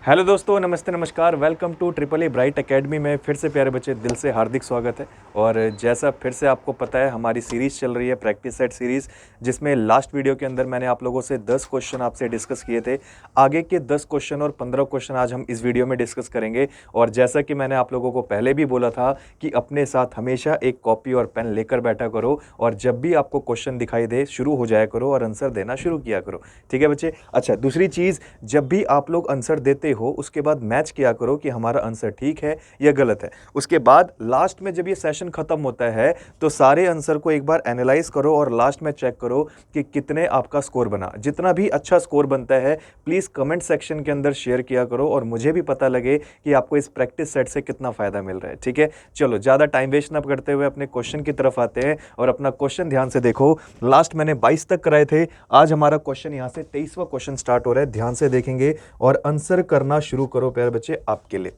Hello दोस्तों, नमस्ते नमस्कार। Welcome to Triple A Bright Academy में फिर से प्यारे बच्चे दिल से हार्दिक स्वागत है। और जैसा फिर से आपको पता है, हमारी सीरीज़ चल रही है प्रैक्टिस सेट सीरीज़, जिसमें लास्ट वीडियो के अंदर मैंने आप लोगों से 10 क्वेश्चन आपसे डिस्कस किए थे। आगे के 10 क्वेश्चन और 15 क्वेश्चन आज हम इस वीडियो में डिस्कस करेंगे। और जैसा कि मैंने आप लोगों को पहले भी बोला था कि अपने साथ हमेशा एक कॉपी और पेन लेकर बैठा करो, और जब भी आपको क्वेश्चन दिखाई दे शुरू हो जाया करो और आंसर देना शुरू किया करो। ठीक है बच्चे? अच्छा, दूसरी चीज़, जब भी आप लोग आंसर देते हो उसके बाद मैच किया करो कि हमारा आंसर ठीक है या गलत है। उसके बाद लास्ट में जब ये सेशन खत्म होता है तो सारे आंसर को एक बार एनालाइज करो और लास्ट में चेक करो कि कितने आपका स्कोर बना। जितना भी अच्छा स्कोर बनता है प्लीज़ कमेंट सेक्शन के अंदर शेयर किया करो, और मुझे भी पता लगे कि आपको इस प्रैक्टिस सेट से कितना फ़ायदा मिल रहा है। ठीक है, चलो ज़्यादा टाइम वेस्ट ना करते हुए अपने क्वेश्चन की तरफ आते हैं, और अपना क्वेश्चन ध्यान से देखो। लास्ट मैंने 22 तक कराए थे, आज हमारा क्वेश्चन यहाँ से 23वां क्वेश्चन स्टार्ट हो रहा है। ध्यान से देखेंगे और आंसर करना शुरू करो प्यारे बच्चे आपके लिए।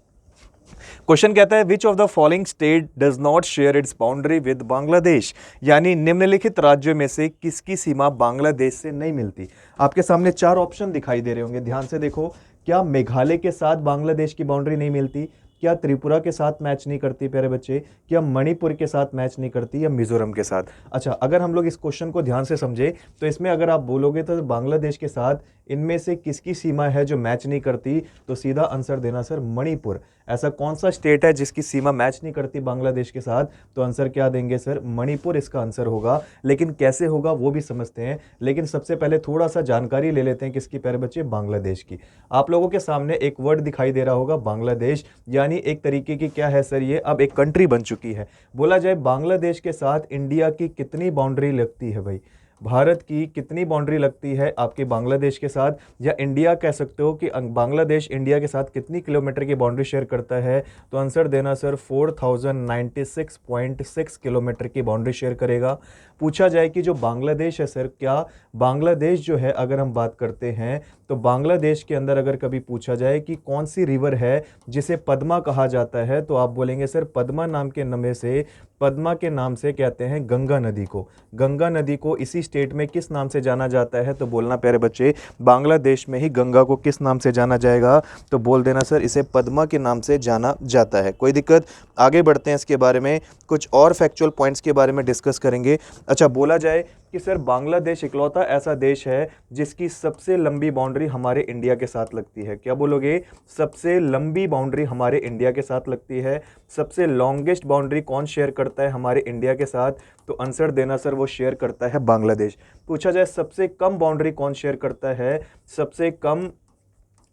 क्वेश्चन कहता है, which of the following state does not share its boundary with Bangladesh, यानी निम्नलिखित राज्यों में से किसकी सीमा बांग्लादेश से नहीं मिलती। आपके सामने 4 ऑप्शन दिखाई दे रहे होंगे, ध्यान से देखो। क्या मेघालय के साथ बांग्लादेश की बाउंड्री नहीं मिलती? क्या त्रिपुरा के साथ मैच नहीं करती प्यारे बच्चे? क्या मणिपुर के साथ मैच नहीं करती? या मिजोरम के साथ? अच्छा, अगर हम लोग इस क्वेश्चन को ध्यान से समझे तो इसमें अगर आप बोलोगे तो बांग्लादेश के साथ इनमें से किसकी सीमा है जो मैच नहीं करती, तो सीधा आंसर देना सर मणिपुर। ऐसा कौन सा स्टेट है जिसकी सीमा मैच नहीं करती बांग्लादेश के साथ? तो आंसर क्या देंगे सर? मणिपुर इसका आंसर होगा। लेकिन कैसे होगा वो भी समझते हैं, लेकिन सबसे पहले थोड़ा सा जानकारी ले लेते हैं किसकी प्यारे बच्चे? बांग्लादेश की। आप लोगों के सामने एक वर्ड दिखाई दे रहा होगा, बांग्लादेश, यानी एक तरीके की क्या है सर? ये अब एक कंट्री बन चुकी है। बोला जाए बांग्लादेश के साथ इंडिया की कितनी बाउंड्री लगती है भाई? भारत की कितनी बाउंड्री लगती है आपके बांग्लादेश के साथ? या इंडिया कह सकते हो कि बांग्लादेश इंडिया के साथ कितनी किलोमीटर की बाउंड्री शेयर करता है? तो आंसर देना सर 4096.6 किलोमीटर की बाउंड्री शेयर करेगा। पूछा जाए कि जो बांग्लादेश है सर, क्या बांग्लादेश जो है, अगर हम बात करते हैं तो बांग्लादेश के अंदर अगर कभी पूछा जाए कि कौन सी रिवर है जिसे पद्मा कहा जाता है, तो आप बोलेंगे सर पद्मा नाम के नाम से, पद्मा के नाम से कहते हैं गंगा नदी को। गंगा नदी को इसी स्टेट में किस नाम से जाना जाता है? तो बोलना प्यारे बच्चे, बांग्लादेश में ही गंगा को किस नाम से जाना जाएगा? तो बोल देना सर इसे पद्मा के नाम से जाना जाता है। कोई दिक्कत? आगे बढ़ते हैं, इसके बारे में कुछ और फैक्चुअल पॉइंट्स के बारे में डिस्कस करेंगे। अच्छा, बोला जाए कि सर बांग्लादेश इकलौता ऐसा देश है जिसकी सबसे लंबी बाउंड्री हमारे इंडिया के साथ लगती है। क्या बोलोगे? सबसे लंबी बाउंड्री हमारे इंडिया के साथ लगती है। सबसे लॉन्गेस्ट बाउंड्री कौन शेयर करता है हमारे इंडिया के साथ? तो आंसर देना सर वो शेयर करता है बांग्लादेश। पूछा जाए सबसे कम बाउंड्री कौन शेयर करता है? सबसे कम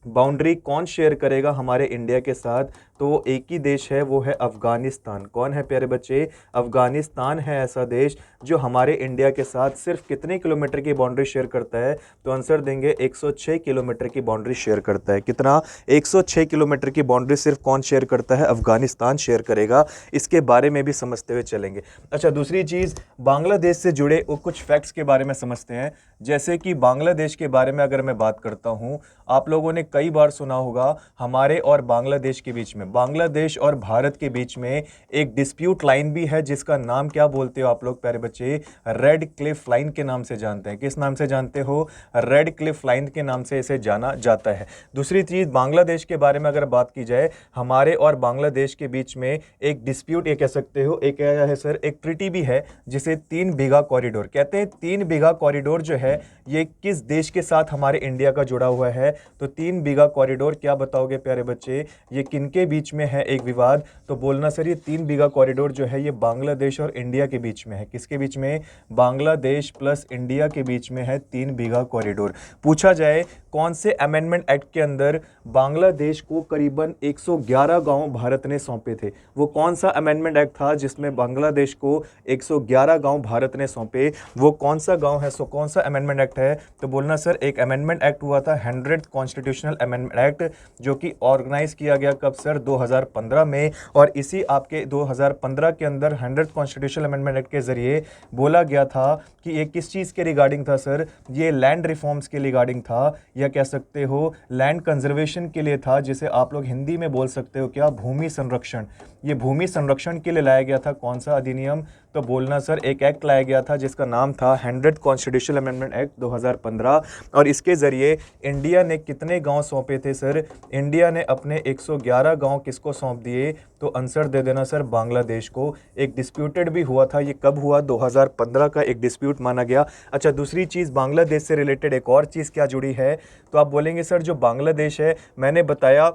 बाउंड्री कौन शेयर करेगा हमारे इंडिया के साथ? तो वो एक ही देश है, वो है अफगानिस्तान। कौन है प्यारे बच्चे? अफगानिस्तान है ऐसा देश जो हमारे इंडिया के साथ सिर्फ कितने किलोमीटर की बाउंड्री शेयर करता है? तो आंसर देंगे 106 किलोमीटर की बाउंड्री शेयर करता है। कितना? 106 किलोमीटर की बाउंड्री सिर्फ कौन शेयर करता है? अफगानिस्तान शेयर करेगा। इसके बारे में भी समझते हुए चलेंगे। अच्छा, दूसरी चीज़, बांग्लादेश से जुड़े कुछ फैक्ट्स के बारे में समझते हैं। जैसे कि बांग्लादेश के बारे में अगर मैं बात करता हूँ, आप लोगों ने कई बार सुना होगा हमारे और बांग्लादेश के बीच में, बांग्लादेश और भारत के बीच में एक डिस्प्यूट लाइन भी है, जिसका नाम क्या बोलते हो आप लोग प्यारे बच्चे? रेड क्लिफ लाइन के नाम से जानते हैं। किस नाम से जानते हो? रेड क्लिफ लाइन के नाम से इसे जाना जाता है। दूसरी चीज, बांग्लादेश के बारे में अगर बात की जाए, हमारे और बांग्लादेश के बीच में एक डिस्प्यूट ये कह सकते हो, एक क्या है सर? एक ट्रीटी भी है जिसे 3 बीघा कॉरिडोर कहते हैं। 3 बीघा कॉरिडोर जो है ये किस देश के साथ हमारे इंडिया का जुड़ा हुआ है? तो 3 बीघा कॉरिडोर क्या बताओगे प्यारे बच्चे? ये किनके बीच में है एक विवाद? तो बोलना सर ये 3 बीघा कॉरिडोर जो है ये बांग्लादेश और इंडिया के बीच में है। किसके बीच में? बांग्लादेश प्लस इंडिया के बीच में है 3 बीघा कॉरिडोर। पूछा जाए कौन से अमेंडमेंट एक्ट के अंदर बांग्लादेश को करीबन 111 गांव भारत ने सौंपे थे? वो कौन सा अमेंडमेंट एक्ट था जिसमें बांग्लादेश को 111 गांव भारत ने सौंपे? वो कौन सा गांव है? सो कौन सा अमेंडमेंट एक्ट है? तो बोलना सर एक अमेंडमेंट एक्ट हुआ था 100th कॉन्स्टिट्यूशनल अमेंडमेंट एक्ट, जो कि ऑर्गेनाइज किया गया कब सर? 2015 में। और इसी आपके 2015 के अंदर 100th कॉन्स्टिट्यूशनल अमेंडमेंट एक्ट के जरिए बोला गया था कि ये किस चीज़ के रिगार्डिंग था सर? ये लैंड रिफॉर्म्स के रिगार्डिंग था, या कह सकते हो लैंड कंजर्वेशन के लिए था, जिसे आप लोग हिंदी में बोल सकते हो क्या, भूमि संरक्षण। ये भूमि संरक्षण के लिए लाया गया था कौन सा अधिनियम, तो बोलना सर एक एक्ट लाया गया था जिसका नाम था 100th कॉन्स्टिट्यूशनल अमेंडमेंट एक्ट 2015। और इसके ज़रिए इंडिया ने कितने गांव सौंपे थे सर, इंडिया ने अपने 111 गांव किसको सौंप दिए, तो आंसर दे देना सर बांग्लादेश को। एक डिस्प्यूटेड भी हुआ था, ये कब हुआ, 2015 का एक डिस्प्यूट माना गया। अच्छा, दूसरी चीज़ बांग्लादेश से रिलेटेड एक और चीज़ क्या जुड़ी है, तो आप बोलेंगे सर जो बांग्लादेश है, मैंने बताया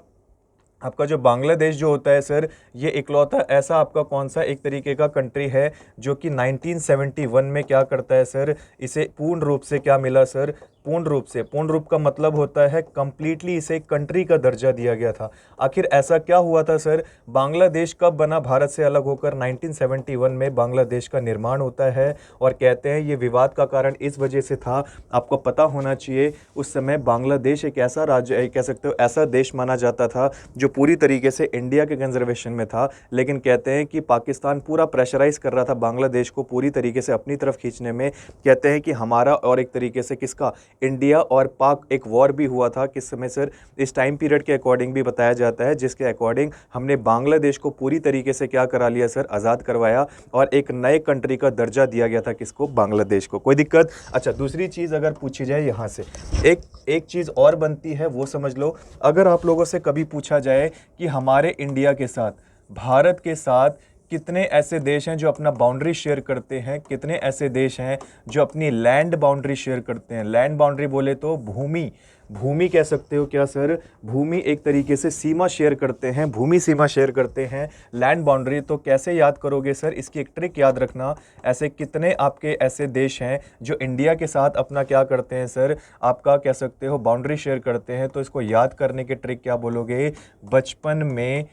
आपका जो बांग्लादेश जो होता है सर, ये इकलौता ऐसा आपका कौन सा एक तरीके का कंट्री है जो कि 1971 में क्या करता है सर, इसे पूर्ण रूप से क्या मिला सर, पूर्ण रूप का मतलब होता है कंप्लीटली इसे कंट्री का दर्जा दिया गया था। आखिर ऐसा क्या हुआ था सर, बांग्लादेश कब बना भारत से अलग होकर, 1971 में बांग्लादेश का निर्माण होता है। और कहते हैं ये विवाद का कारण इस वजह से था, आपको पता होना चाहिए उस समय बांग्लादेश एक ऐसा राज्य, कह सकते हो ऐसा देश माना जाता था जो पूरी तरीके से इंडिया के कंजर्वेशन में था। लेकिन कहते हैं कि पाकिस्तान पूरा प्रेशराइज कर रहा था बांग्लादेश को पूरी तरीके से अपनी तरफ खींचने में। कहते हैं कि हमारा और एक तरीके से किसका, इंडिया और पाक एक वॉर भी हुआ था किस समय सर, इस टाइम पीरियड के अकॉर्डिंग भी बताया जाता है, जिसके अकॉर्डिंग हमने बांग्लादेश को पूरी तरीके से क्या करा लिया सर, आज़ाद करवाया और एक नए कंट्री का दर्जा दिया गया था किसको, बांग्लादेश को। कोई दिक्कत। अच्छा, दूसरी चीज़ अगर पूछी जाए यहाँ से एक चीज़ और बनती है, वो समझ लो। अगर आप लोगों से कभी पूछा जाए कि हमारे इंडिया के साथ, भारत के साथ कितने ऐसे देश हैं जो अपना बाउंड्री शेयर करते हैं, कितने ऐसे देश हैं जो अपनी लैंड बाउंड्री शेयर करते हैं। लैंड बाउंड्री बोले तो भूमि कह सकते हो क्या सर, भूमि एक तरीके से सीमा शेयर करते हैं, भूमि सीमा शेयर करते हैं। लैंड बाउंड्री तो कैसे याद करोगे सर, इसकी एक ट्रिक याद रखना। ऐसे कितने आपके ऐसे देश हैं जो इंडिया के साथ अपना क्या करते हैं सर, आपका कह सकते हो बाउंड्री शेयर करते हैं। तो इसको याद करने के ट्रिक क्या बोलोगे, बचपन में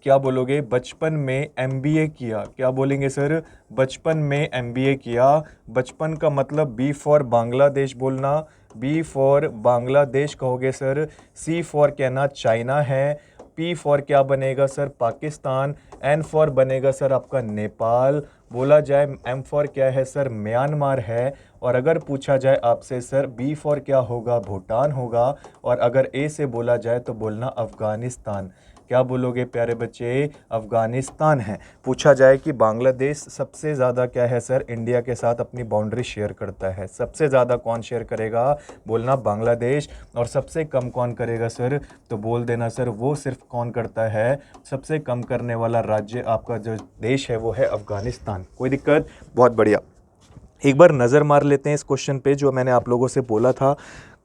क्या बोलोगे, बचपन में एमबीए किया, क्या बोलेंगे सर, बचपन में एमबीए किया। बचपन का मतलब बी फॉर बांग्लादेश बोलना, बी फॉर बांग्लादेश कहोगे सर, सी फॉर कहना चाइना है, पी फॉर क्या बनेगा सर, पाकिस्तान, एन फॉर बनेगा सर आपका नेपाल, बोला जाए एम फॉर क्या है सर, म्यांमार है। और अगर पूछा जाए आपसे सर बी फॉर क्या होगा, भूटान होगा। और अगर ए से बोला जाए तो बोलना अफ़गानिस्तान। क्या बोलोगे प्यारे बच्चे, अफ़गानिस्तान है। पूछा जाए कि बांग्लादेश सबसे ज़्यादा क्या है सर, इंडिया के साथ अपनी बाउंड्री शेयर करता है, सबसे ज़्यादा कौन शेयर करेगा, बोलना बांग्लादेश। और सबसे कम कौन करेगा सर, तो बोल देना सर वो सिर्फ कौन करता है, सबसे कम करने वाला राज्य आपका जो देश है वो है अफ़गानिस्तान। कोई दिक्कत, बहुत बढ़िया। एक बार नज़र मार लेते हैं इस क्वेश्चन पे जो मैंने आप लोगों से बोला था।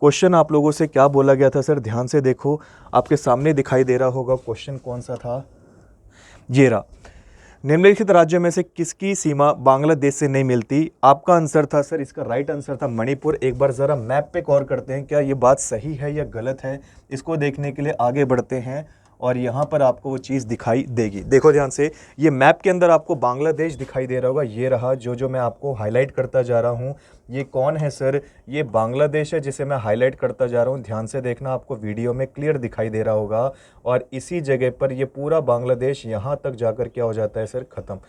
क्वेश्चन आप लोगों से क्या बोला गया था सर, ध्यान से देखो, आपके सामने दिखाई दे रहा होगा क्वेश्चन कौन सा था, ये रहा। निम्नलिखित राज्यों में से किसकी सीमा बांग्लादेश से नहीं मिलती। आपका आंसर था सर, इसका राइट आंसर था मणिपुर। एक बार ज़रा मैप पे गौर करते हैं, क्या ये बात सही है या गलत है, इसको देखने के लिए आगे बढ़ते हैं और यहाँ पर आपको वो चीज़ दिखाई देगी। देखो ध्यान से, ये मैप के अंदर आपको बांग्लादेश दिखाई दे रहा होगा, ये रहा जो मैं आपको हाईलाइट करता जा रहा हूँ। ये कौन है सर, ये बांग्लादेश है जिसे मैं हाईलाइट करता जा रहा हूँ। ध्यान से देखना, आपको वीडियो में क्लियर दिखाई दे रहा होगा। और इसी जगह पर ये पूरा बांग्लादेश यहाँ तक जाकर क्या हो जाता है सर, ख़त्म।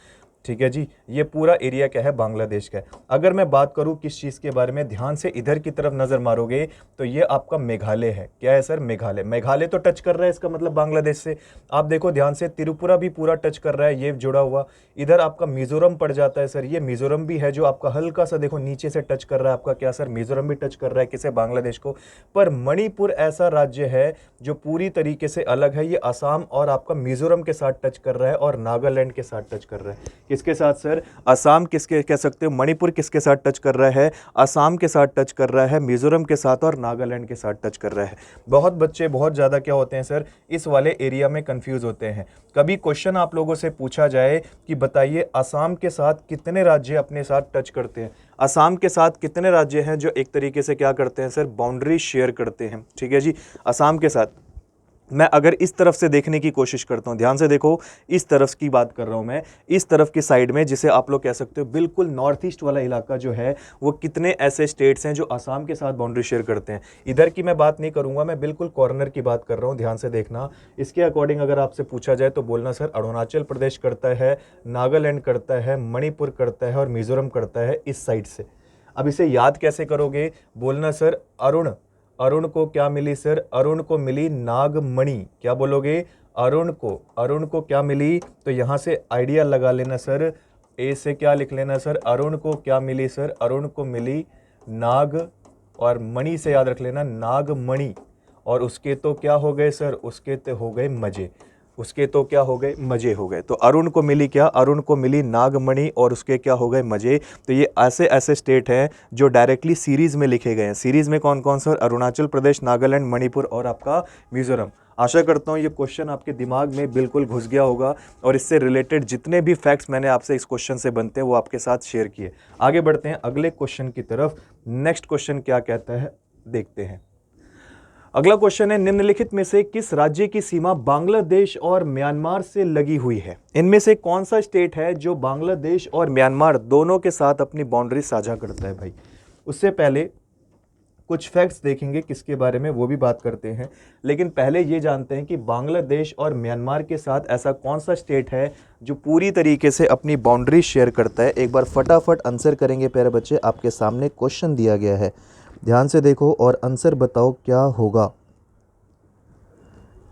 ठीक है जी, ये पूरा एरिया क्या है, बांग्लादेश का है। अगर मैं बात करूं किस चीज़ के बारे में, ध्यान से इधर की तरफ नज़र मारोगे तो ये आपका मेघालय है। क्या है सर, मेघालय तो टच कर रहा है, इसका मतलब बांग्लादेश से। आप देखो ध्यान से, त्रिपुरा भी पूरा टच कर रहा है, ये जुड़ा हुआ। इधर आपका मिजोरम पड़ जाता है सर, ये मिजोरम भी है जो आपका हल्का सा देखो नीचे से टच कर रहा है आपका, क्या सर, मिजोरम भी टच कर रहा है किसे, बांग्लादेश को। पर मणिपुर ऐसा राज्य है जो पूरी तरीके से अलग है, ये असम और आपका मिजोरम के साथ टच कर रहा है और नागालैंड के साथ टच कर रहा है। किसके साथ सर, असम किसके कह सकते हो, मणिपुर किसके साथ टच कर रहा है, असम के साथ टच कर रहा है, मिजोरम के साथ और नागालैंड के साथ टच कर रहा है। बहुत बच्चे बहुत ज़्यादा क्या होते हैं सर, इस वाले एरिया में कंफ्यूज होते हैं। कभी क्वेश्चन आप लोगों से पूछा जाए कि बताइए असम के साथ कितने राज्य अपने साथ टच करते हैं, असम के साथ कितने राज्य हैं जो एक तरीके से क्या करते हैं सर, बाउंड्री शेयर करते हैं। ठीक है जी, असम के साथ मैं अगर इस तरफ से देखने की कोशिश करता हूं, ध्यान से देखो, इस तरफ की बात कर रहा हूं मैं, इस तरफ की साइड में जिसे आप लोग कह सकते हो बिल्कुल नॉर्थ ईस्ट वाला इलाका जो है, वो कितने ऐसे स्टेट्स हैं जो असम के साथ बाउंड्री शेयर करते हैं। इधर की मैं बात नहीं करूंगा, मैं बिल्कुल कॉर्नर की बात कर रहा हूं, ध्यान से देखना। इसके अकॉर्डिंग अगर आपसे पूछा जाए तो बोलना सर अरुणाचल प्रदेश करता है, नागालैंड करता है, मणिपुर करता है और मिजोरम करता है इस साइड से। अब इसे याद कैसे करोगे, बोलना सर अरुण को क्या मिली सर? अरुण को मिली नागमणि। क्या बोलोगे? अरुण को क्या मिली? तो यहाँ से आइडिया लगा लेना सर, ए से क्या लिख लेना सर? अरुण को क्या मिली सर? अरुण को मिली नाग, और मणि से याद रख लेना नागमणि। और उसके तो क्या हो गए सर? उसके तो हो गए मजे। उसके तो क्या हो गए? मजे हो गए। तो अरुण को मिली क्या? अरुण को मिली नागमणि और उसके क्या हो गए? मजे। तो ये ऐसे ऐसे स्टेट हैं जो डायरेक्टली सीरीज में लिखे गए हैं। सीरीज में कौन कौन सर? अरुणाचल प्रदेश, नागालैंड, मणिपुर और आपका मिजोरम। आशा करता हूँ ये क्वेश्चन आपके दिमाग में बिल्कुल घुस गया होगा और इससे रिलेटेड जितने भी फैक्ट्स मैंने आपसे इस क्वेश्चन से बनते हैं वो आपके साथ शेयर किए। आगे बढ़ते हैं अगले क्वेश्चन की तरफ। नेक्स्ट क्वेश्चन क्या कहता है देखते हैं। अगला क्वेश्चन है, निम्नलिखित में से किस राज्य की सीमा बांग्लादेश और म्यांमार से लगी हुई है? इनमें से कौन सा स्टेट है जो बांग्लादेश और म्यांमार दोनों के साथ अपनी बाउंड्री साझा करता है भाई? उससे पहले कुछ फैक्ट्स देखेंगे किसके बारे में, वो भी बात करते हैं। लेकिन पहले ये जानते हैं कि बांग्लादेश और म्यांमार के साथ ऐसा कौन सा स्टेट है जो पूरी तरीके से अपनी बाउंड्री शेयर करता है। एक बार फटाफट आंसर करेंगे प्यारे बच्चे। आपके सामने क्वेश्चन दिया गया है, ध्यान से देखो और आंसर बताओ क्या होगा।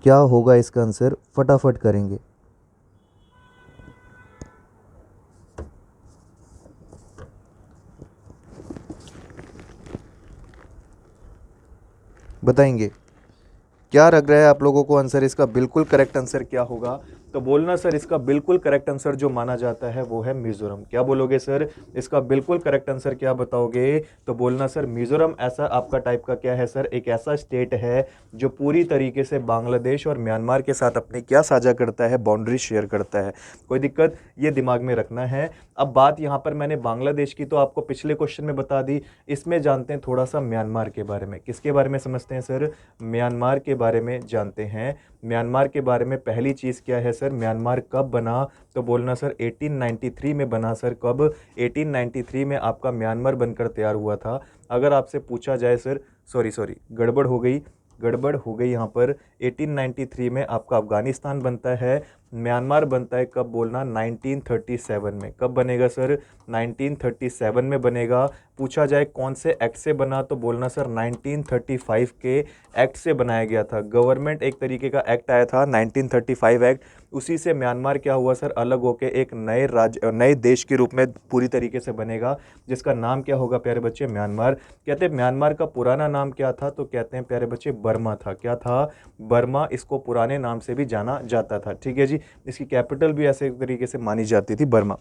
क्या होगा इसका आंसर? फटाफट करेंगे। बताएंगे क्या लग रहा है आप लोगों को आंसर? इसका बिल्कुल करेक्ट आंसर क्या होगा? तो बोलना सर इसका बिल्कुल करेक्ट आंसर जो माना जाता है वो है मिजोरम। क्या बोलोगे सर? इसका बिल्कुल करेक्ट आंसर क्या बताओगे? तो बोलना सर मिजोरम। ऐसा आपका टाइप का क्या है सर? एक ऐसा स्टेट है जो पूरी तरीके से बांग्लादेश और म्यांमार के साथ अपनी क्या साझा करता है? बाउंड्री शेयर करता है। कोई दिक्कत? ये दिमाग में रखना है। अब बात यहाँ पर मैंने बांग्लादेश की तो आपको पिछले क्वेश्चन में बता दी। इसमें जानते हैं थोड़ा सा म्यांमार के बारे में। किसके बारे में समझते हैं सर? म्यांमार के बारे में जानते हैं। म्यांमार के बारे में पहली चीज़ क्या है सर? म्यांमार कब बना? तो बोलना सर 1893 में बना सर। कब? 1893 में आपका म्यांमार बनकर तैयार हुआ था। अगर आपसे पूछा जाए सर, सॉरी गड़बड़ हो गई यहाँ पर। 1893 में आपका अफगानिस्तान बनता है, म्यांमार बनता है कब? बोलना 1937 में। कब बनेगा सर? 1937 में बनेगा। पूछा जाए कौन से एक्ट से बना? तो बोलना सर 1935 के एक्ट से बनाया गया था। गवर्नमेंट एक तरीके का एक्ट आया था 1935 एक्ट, उसी से म्यांमार क्या हुआ सर? अलग होकर एक नए राज्य, नए देश के रूप में पूरी तरीके से बनेगा, जिसका नाम क्या होगा प्यारे बच्चे? म्यांमार। कहते हैं म्यांमार का पुराना नाम क्या था? तो कहते हैं प्यारे बच्चे बर्मा था। क्या था? बर्मा। इसको पुराने नाम से भी जाना जाता था। ठीक है जी। इसकी कैपिटल भी ऐसे तरीके से मानी जाती थी, बर्मा।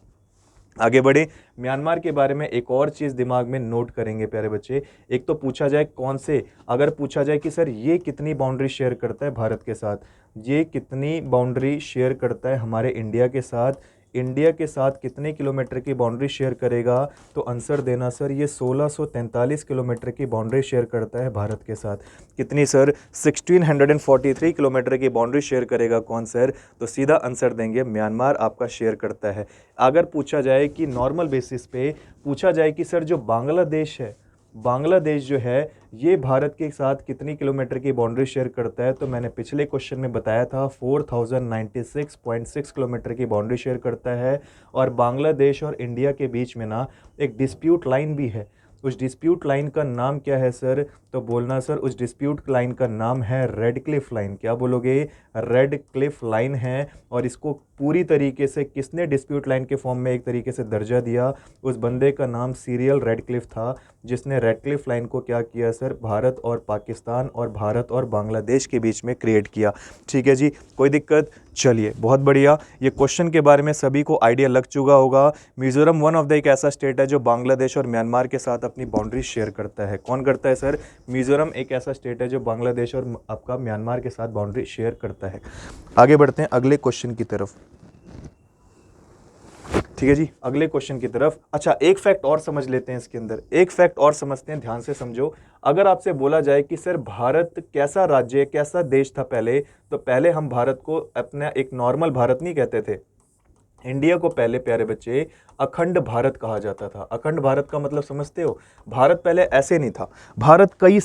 आगे बढ़े। म्यांमार के बारे में एक और चीज़ दिमाग में नोट करेंगे प्यारे बच्चे। एक तो पूछा जाए कौन से, अगर पूछा जाए कि सर ये कितनी बाउंड्री शेयर करता है भारत के साथ, ये कितनी बाउंड्री शेयर करता है हमारे इंडिया के साथ, इंडिया के साथ कितने किलोमीटर की बाउंड्री शेयर करेगा? तो आंसर देना सर ये 1643 किलोमीटर की बाउंड्री शेयर करता है भारत के साथ। कितनी सर? 1643 किलोमीटर की बाउंड्री शेयर करेगा कौन सर? तो सीधा आंसर देंगे म्यांमार आपका शेयर करता है। अगर पूछा जाए कि नॉर्मल बेसिस पे पूछा जाए कि सर जो बांग्लादेश है, बांग्लादेश जो है ये भारत के साथ कितनी किलोमीटर की बाउंड्री शेयर करता है? तो मैंने पिछले क्वेश्चन में बताया था 4096.6 किलोमीटर की बाउंड्री शेयर करता है। और बांग्लादेश और इंडिया के बीच में ना एक डिस्प्यूट लाइन भी है। उस डिस्प्यूट लाइन का नाम क्या है सर? तो बोलना सर उस डिस्प्यूट लाइन का नाम है रेड क्लिफ लाइन। क्या बोलोगे? रेड क्लिफ लाइन है। और इसको पूरी तरीके से किसने डिस्प्यूट लाइन के फॉर्म में एक तरीके से दर्जा दिया? उस बंदे का नाम सीरियल रेड क्लिफ था, जिसने रेड क्लिफ लाइन को क्या किया सर? भारत और पाकिस्तान और भारत और बांग्लादेश के बीच में क्रिएट किया। ठीक है जी, कोई दिक्कत? चलिए बहुत बढ़िया। ये क्वेश्चन के बारे में सभी को आइडिया लग चुका होगा। मिजोरम वन ऑफ द एक ऐसा स्टेट है जो बांग्लादेश और म्यांमार के साथ अपनी बाउंड्री शेयर करता है। कौन करता है सर? मिजोरम एक ऐसा स्टेट है जो बांग्लादेश और आपका म्यांमार के साथ बाउंड्री शेयर करता है। आगे बढ़ते हैं अगले क्वेश्चन की तरफ। ठीक है जी, अगले क्वेश्चन की तरफ। अच्छा, एक फैक्ट और समझ लेते हैं इसके अंदर, एक फैक्ट और समझते हैं, ध्यान से समझो। अगर आपसे बोला जाए कि सर भारत कैसा राज्य, कैसा देश था पहले, तो पहले हम भारत को अपना एक नॉर्मल भारत नहीं कहते थे, इंडिया को पहले प्यारे बच्चे अखंड भारत कहा जाता था। अखंड भारत का मतलब समझते हो? भारत पहले ऐसे नहीं था। भारत कई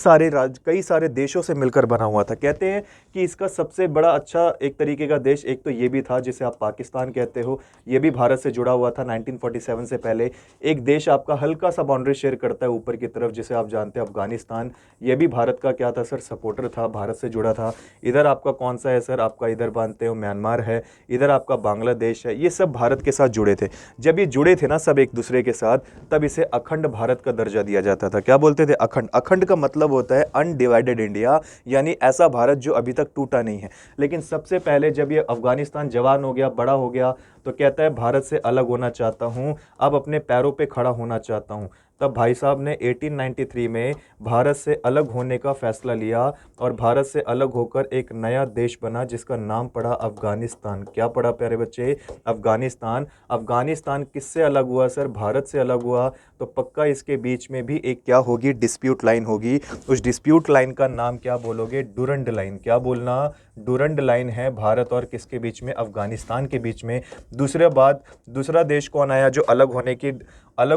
सारे देशों से मिलकर बना हुआ था। कहते हैं कि इसका सबसे बड़ा अच्छा एक तरीके का देश एक तो ये भी था जिसे आप पाकिस्तान कहते हो, ये भी भारत से जुड़ा हुआ था 1947 से पहले। एक देश आपका हल्का सा बाउंड्री शेयर करता है ऊपर की तरफ, जिसे आप जानते हैं अफगानिस्तान, ये भी भारत का क्या था सर, सपोर्टर था, भारत से जुड़ा था। इधर आपका कौन सा है सर, आपका इधर मानते हो म्यांमार है, इधर आपका बांग्लादेश है, ये सब भारत के साथ जुड़े थे। जब ये जुड़े थे ना सब एक दूसरे के साथ, तब इसे अखंड भारत का दर्जा दिया जाता था। क्या बोलते थे? अखंड। अखंड का मतलब होता है अनडिवाइडेड इंडिया, यानी ऐसा भारत जो अभी तक टूटा नहीं है। लेकिन सबसे पहले जब ये अफगानिस्तान जवान हो गया, बड़ा हो गया, तो कहता है भारत से अलग होना चाहता हूं, अब अपने पैरों पे खड़ा होना चाहता हूं। तब भाई साहब ने 1893 में भारत से अलग होने का फैसला लिया और भारत से अलग होकर एक नया देश बना जिसका नाम पड़ा अफगानिस्तान। क्या पड़ा प्यारे बच्चे? अफगानिस्तान। अफगानिस्तान किससे अलग हुआ सर? भारत से अलग हुआ। तो पक्का इसके बीच में भी एक क्या होगी? डिस्प्यूट लाइन होगी। उस डिस्प्यूट लाइन का नाम क्या बोलोगे? Durand line. क्या बोलना? डूरंड लाइन है भारत और किसके बीच में? अफगानिस्तान के बीच में। दूसरा देश कौन आया जो अलग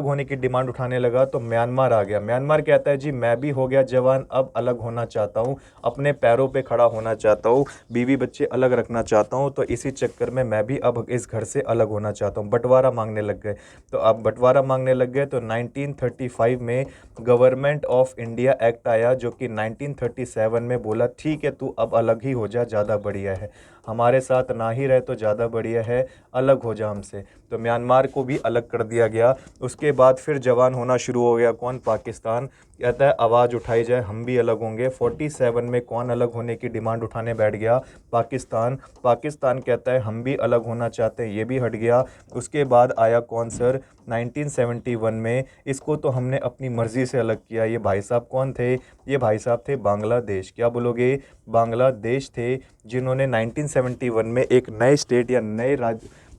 होने की डिमांड उठाने लगा? तो म्यांमार आ गया। म्यांमार कहता है जी मैं भी हो गया जवान, अब अलग होना चाहता हूँ, अपने पैरों पे खड़ा होना चाहता हूँ, बीवी बच्चे अलग रखना चाहता हूँ, तो इसी चक्कर में मैं भी अब इस घर से अलग होना चाहता हूँ। बंटवारा मांगने लग गए। तो अब बंटवारा मांगने लग गए तो 1935 में गवर्नमेंट ऑफ इंडिया एक्ट आया, जो कि 1937 में बोला ठीक है तू अब अलग ही हो जा, ज़्यादा बढ़िया है, हमारे साथ ना ही रहे तो ज़्यादा बढ़िया है, अलग हो जा हमसे। तो म्यांमार को भी अलग कर दिया गया। उसके बाद फिर जवान होना शुरू हो गया। कौन? पाकिस्तान। कहता है आवाज़ उठाई जाए, हम भी अलग होंगे। 47 में कौन अलग होने की डिमांड उठाने बैठ गया? पाकिस्तान। पाकिस्तान कहता है हम भी अलग होना चाहते हैं, ये भी हट गया। उसके बाद आया कौन सर? 1971 में। इसको तो हमने अपनी मर्ज़ी से अलग किया। ये भाई साहब कौन थे? ये भाई साहब थे बांग्लादेश। क्या बोलोगे? बांग्लादेश थे, जिन्होंने 1971 में एक नए स्टेट या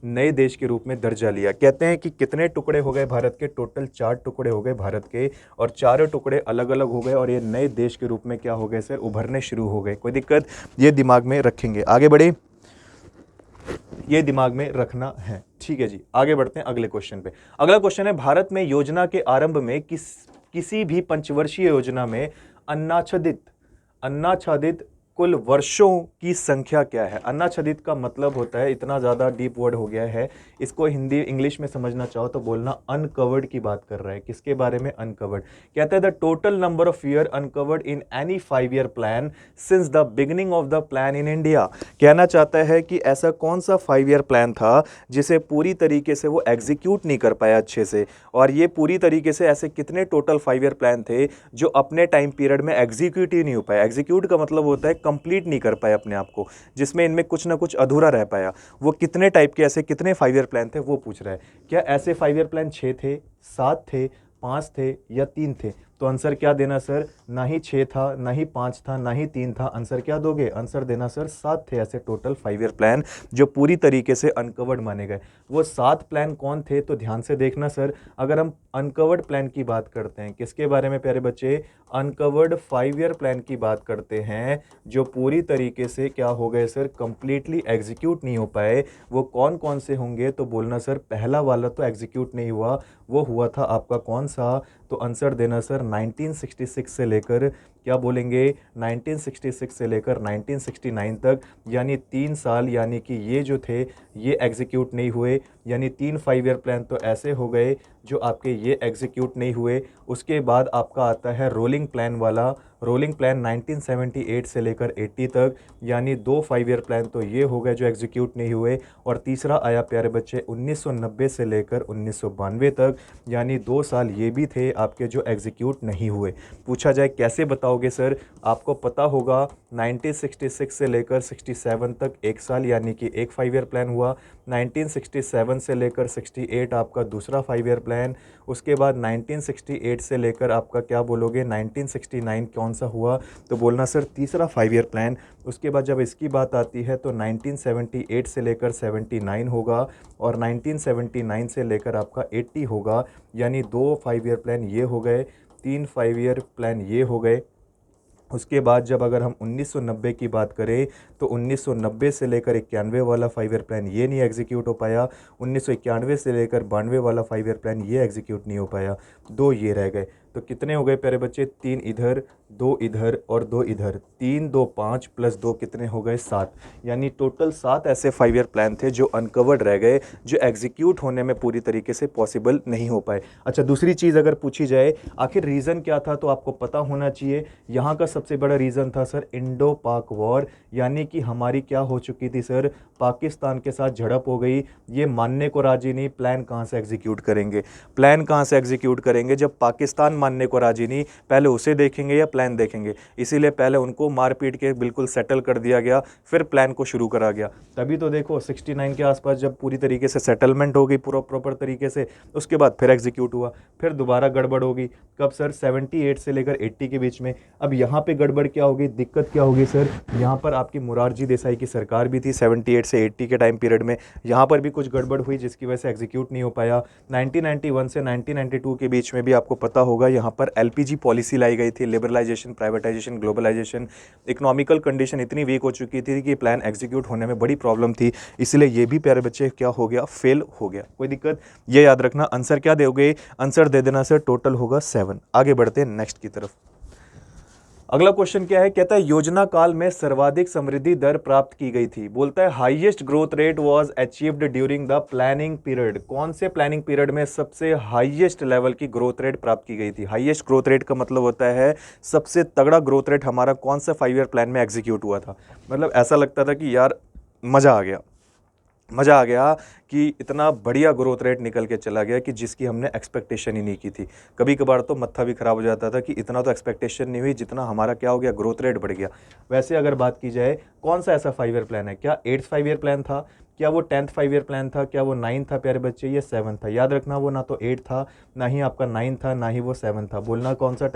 नए देश के रूप में दर्जा लिया। कहते हैं कि कितने टुकड़े हो गए भारत के? टोटल 4 टुकड़े हो गए भारत के, और चारों टुकड़े अलग अलग हो गए और ये नए देश के रूप में क्या हो गए सर? उभरने शुरू हो गए। कोई दिक्कत? ये दिमाग में रखेंगे। आगे बढ़े, ये दिमाग में रखना है। ठीक है जी, आगे बढ़ते हैं अगले क्वेश्चन पे। अगला क्वेश्चन है, भारत में योजना के आरंभ में किसी भी पंचवर्षीय योजना में अन्नाच्छादित कुल वर्षों की संख्या क्या है? अन्नाच्छादित का मतलब होता है, इतना ज़्यादा डीप वर्ड हो गया है, इसको हिंदी इंग्लिश में समझना चाहो तो बोलना अनकवर्ड की बात कर रहा है। किसके बारे में? अनकवर्ड। कहता है the total number of year uncovered in any 5 year plan since the beginning of the plan in India. कहना चाहता है कि ऐसा कौन सा 5 ईयर प्लान था जिसे पूरी तरीके से वो एग्जीक्यूट नहीं कर पाया अच्छे से, और ये पूरी तरीके से ऐसे कितने टोटल 5 ईयर प्लान थे जो अपने टाइम पीरियड में एग्जीक्यूट ही नहीं हो पाया। एग्जीक्यूट का मतलब होता है कंप्लीट नहीं कर पाए अपने आप को, जिसमें इनमें कुछ ना कुछ अधूरा रह पाया। वो कितने टाइप के ऐसे कितने 5 ईयर प्लान थे वो पूछ रहा है। क्या ऐसे 5 ईयर प्लान 6 थे, 7 थे, 5 थे या 3 थे? तो आंसर क्या देना सर? ना ही 6 था, ना ही 5 था, ना ही 3 था। आंसर क्या दोगे? आंसर देना सर 7 थे ऐसे टोटल 5 ईयर प्लान जो पूरी तरीके से अनकवर्ड माने गए। वो 7 प्लान कौन थे? तो ध्यान से देखना सर, अगर हम अनकवर्ड प्लान की बात करते हैं, किसके बारे में प्यारे बच्चे? अनकवर्ड 5 ईयर प्लान की बात करते हैं, जो पूरी तरीके से क्या हो गए सर? कंप्लीटली एग्जीक्यूट नहीं हो पाए। वो कौन कौन से होंगे? तो बोलना सर पहला वाला तो एग्जीक्यूट नहीं हुआ, वो हुआ था आपका कौन सा? तो आंसर देना सर 1966 से लेकर, क्या बोलेंगे, 1966 से लेकर 1969 तक, यानी 3 साल, यानी कि ये जो थे ये एग्जीक्यूट नहीं हुए। यानी 3 5 ईयर प्लान तो ऐसे हो गए जो आपके ये एग्जीक्यूट नहीं हुए। उसके बाद आपका आता है रोलिंग प्लान वाला। रोलिंग प्लान 1978 से लेकर 80 तक, यानी 2 5 ईयर प्लान तो ये हो गए जो एग्जीक्यूट नहीं हुए। और तीसरा आया प्यारे बच्चे 1990 से लेकर 1992 तक, यानी 2 साल ये भी थे आपके जो एग्जीक्यूट नहीं हुए। पूछा जाए कैसे बताओगे सर? आपको पता होगा 1966 से लेकर 67 तक 1 साल, यानी कि एक 5 ईयर प्लान हुआ। 1967 से लेकर 68 आपका दूसरा 5 ईयर प्लान। उसके बाद 1968 से लेकर आपका क्या बोलोगे, 1969 कौन सा हुआ? तो बोलना सर तीसरा 5 ईयर प्लान। उसके बाद जब इसकी बात आती है तो 1978 से लेकर 79 होगा, और 1979 से लेकर आपका 80 होगा। यानी 2 5 ईयर प्लान ये हो गए, 3 5 ईयर प्लान ये हो गए, उसके बाद जब अगर हम 1990 की बात करें तो 1990 से लेकर 91 वाला 5 ईयर प्लान ये नहीं एग्जीक्यूट हो पाया, 1991 से लेकर 92 वाला 5 ईयर प्लान ये एग्जीक्यूट नहीं हो पाया, 2 ये रह गए। तो कितने हो गए प्यारे बच्चे, 3 इधर 2 इधर और 2 इधर, 3 2 5 प्लस 2 कितने हो गए 7, यानी टोटल 7 ऐसे 5 ईयर प्लान थे जो अनकवर्ड रह गए, जो एग्जीक्यूट होने में पूरी तरीके से पॉसिबल नहीं हो पाए। अच्छा, दूसरी चीज़ अगर पूछी जाए आखिर रीज़न क्या था, तो आपको पता होना चाहिए। यहाँ का सबसे बड़ा रीज़न था सर इंडो पाक वॉर, यानी कि हमारी क्या हो चुकी थी सर, पाकिस्तान के साथ झड़प हो गई। ये मानने को राजी नहीं, प्लान कहाँ से एग्जीक्यूट करेंगे, प्लान कहाँ से एग्जीक्यूट करेंगे जब पाकिस्तान मानने को राजी नहीं, पहले उसे देखेंगे या प्लान देखेंगे। इसीलिए पहले उनको मार पीट के बिल्कुल सेटल कर दिया गया, फिर प्लान को शुरू करा गया। तभी तो देखो 69 के आसपास जब पूरी तरीके से सेटलमेंट हो गई पूरा प्रॉपर तरीके से, उसके बाद फिर एग्जीक्यूट हुआ, फिर दोबारा गड़बड़ होगी। कब सर, 78 से लेकर 80 के बीच में। अब यहाँ पे गड़बड़ क्या होगी, दिक्कत क्या होगी सर, यहाँ पर आपकी मोरारजी देसाई की सरकार भी थी 78 से 80 के टाइम पीरियड में, यहाँ पर भी कुछ गड़बड़ हुई जिसकी वजह से एग्जीक्यूट नहीं हो पाया। 1991 से 1992 के बीच में भी आपको पता होगा यहाँ पर एलपीजी पॉलिसी लाई गई थी, liberalisation, privatisation, globalisation. Economical condition इतनी वीक हो चुकी थी कि प्लान एग्जीक्यूट होने में बड़ी प्रॉब्लम थी, इसलिए ये भी प्यारे बच्चे क्या हो गया, फेल हो गया। कोई दिक्कत, ये याद रखना। आंसर क्या दोगे, आंसर दे देना सर, टोटल होगा 7। आगे बढ़ते हैं नेक्स्ट की तरफ। अगला क्वेश्चन क्या है, कहता है योजना काल में सर्वाधिक समृद्धि दर प्राप्त की गई थी। बोलता है highest growth rate was achieved during the planning period. कौन से प्लानिंग पीरियड में सबसे हाईएस्ट लेवल की ग्रोथ रेट प्राप्त की गई थी। हाईएस्ट ग्रोथ रेट का मतलब होता है सबसे तगड़ा ग्रोथ रेट हमारा कौन सा 5 ईयर प्लान में एग्जीक्यूट हुआ था। मतलब ऐसा लगता था कि यार मज़ा आ गया, मज़ा आ गया कि इतना बढ़िया ग्रोथ रेट निकल के चला गया कि जिसकी हमने एक्सपेक्टेशन ही नहीं की थी। कभी कभार तो मत्था भी ख़राब हो जाता था कि इतना तो एक्सपेक्टेशन नहीं हुई जितना हमारा क्या हो गया, ग्रोथ रेट बढ़ गया। वैसे अगर बात की जाए कौन सा ऐसा 5 ईयर प्लान है, क्या 8th 5 ईयर प्लान था, क्या वो 10th 5 ईयर प्लान था, क्या वो 9 था प्यारे बच्चे, ये 7 था। याद रखना वो ना तो 8 था, ना ही आपका 9 था, ना ही वो 7 था। बोलना कौन सा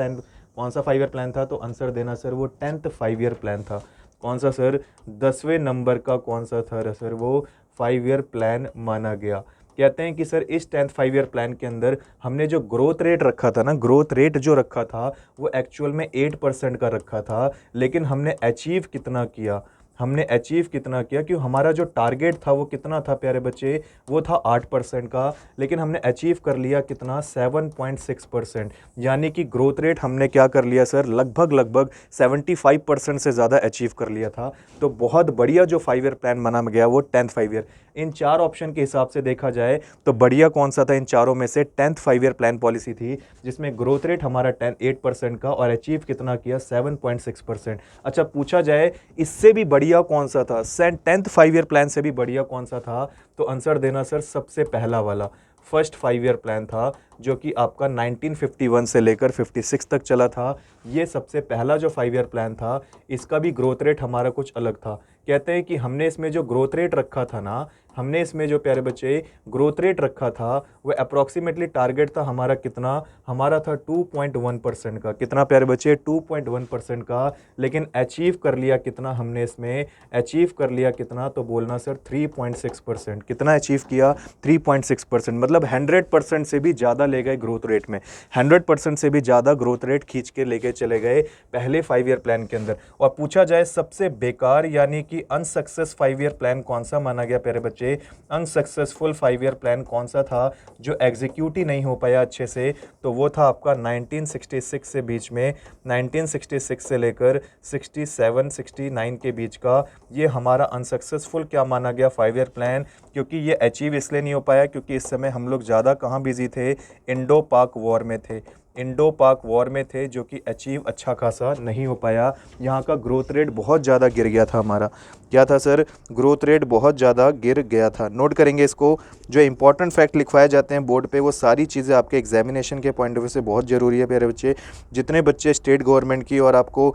5 ईयर प्लान था, तो आंसर देना सर वो 10th 5 ईयर प्लान था। कौन सा सर, 10वें नंबर का कौन सा था सर, वो 5 ईयर प्लान माना गया। कहते हैं कि सर इस 10th 5 ईयर प्लान के अंदर हमने जो ग्रोथ रेट रखा था ना, ग्रोथ रेट जो रखा था वो एक्चुअल में 8% का रखा था, लेकिन हमने अचीव कितना किया, हमने अचीव कितना किया, कि हमारा जो टारगेट था वो कितना था प्यारे बच्चे, वो था 8% का, लेकिन हमने अचीव कर लिया कितना, 7.6%। यानी कि ग्रोथ रेट हमने क्या कर लिया सर, लगभग 75% से ज़्यादा अचीव कर लिया था। तो बहुत बढ़िया जो 5 ईयर प्लान बना गया वो 10th 5 ईयर। इन 4 ऑप्शन के हिसाब से देखा जाए तो बढ़िया कौन सा था इन चारों में से, 10th 5 ईयर प्लान पॉलिसी थी, जिसमें ग्रोथ रेट हमारा 8% का और अचीव कितना किया, 7.6%। अच्छा, पूछा जाए इससे भी बढ़िया कौन सा था, 10th 5 ईयर प्लान से भी बढ़िया कौन सा था, तो आंसर देना सर सबसे पहला वाला, फर्स्ट 5 ईयर प्लान था, जो कि आपका 1951 से लेकर 56 तक चला था। ये सबसे पहला जो 5 ईयर प्लान था, इसका भी ग्रोथ रेट हमारा कुछ अलग था। कहते हैं कि हमने इसमें जो ग्रोथ रेट रखा था ना, हमने इसमें जो प्यारे बच्चे ग्रोथ रेट रखा था वो अप्रॉक्सीमेटली टारगेट था हमारा कितना, हमारा था 2.1% का। कितना प्यारे बच्चे, 2.1% का, लेकिन अचीव कर लिया कितना हमने इसमें, अचीव कर लिया कितना, तो बोलना सर 3.6%। कितना अचीव किया, 3.6%। मतलब 100% से भी ज़्यादा ले गए ग्रोथ रेट में, 100% से भी ज़्यादा ग्रोथ रेट खींच के लेके चले गए पहले 5 ईयर प्लान के अंदर। और पूछा जाए सबसे बेकार यानी कि अनसक्सेस 5 ईयर प्लान कौन सा माना गया प्यारे बच्चे, अनसक्सेसफुल 5 ईयर प्लान कौन सा था जो एग्जीक्यूट ही नहीं हो पाया अच्छे से, तो वो था आपका 1966 से बीच में, 1966 से लेकर 67-69 के बीच का, ये हमारा अनसक्सेसफुल क्या माना गया 5 ईयर प्लान। क्योंकि ये अचीव इसलिए नहीं हो पाया क्योंकि इस समय हम लोग ज़्यादा कहाँ बिजी थे, इंडो पाक वॉर में थे, इंडो पाक वॉर में थे, जो कि अचीव अच्छा खासा नहीं हो पाया। यहाँ का ग्रोथ रेट बहुत ज़्यादा गिर गया था हमारा। क्या था सर, ग्रोथ रेट बहुत ज़्यादा गिर गया था। नोट करेंगे इसको, जो इंपॉर्टेंट फैक्ट लिखवाए जाते हैं बोर्ड पे वो सारी चीज़ें आपके एग्जामिनेशन के पॉइंट ऑफ व्यू से बहुत ज़रूरी है प्यारे बच्चे। जितने बच्चे स्टेट गवर्नमेंट की और आपको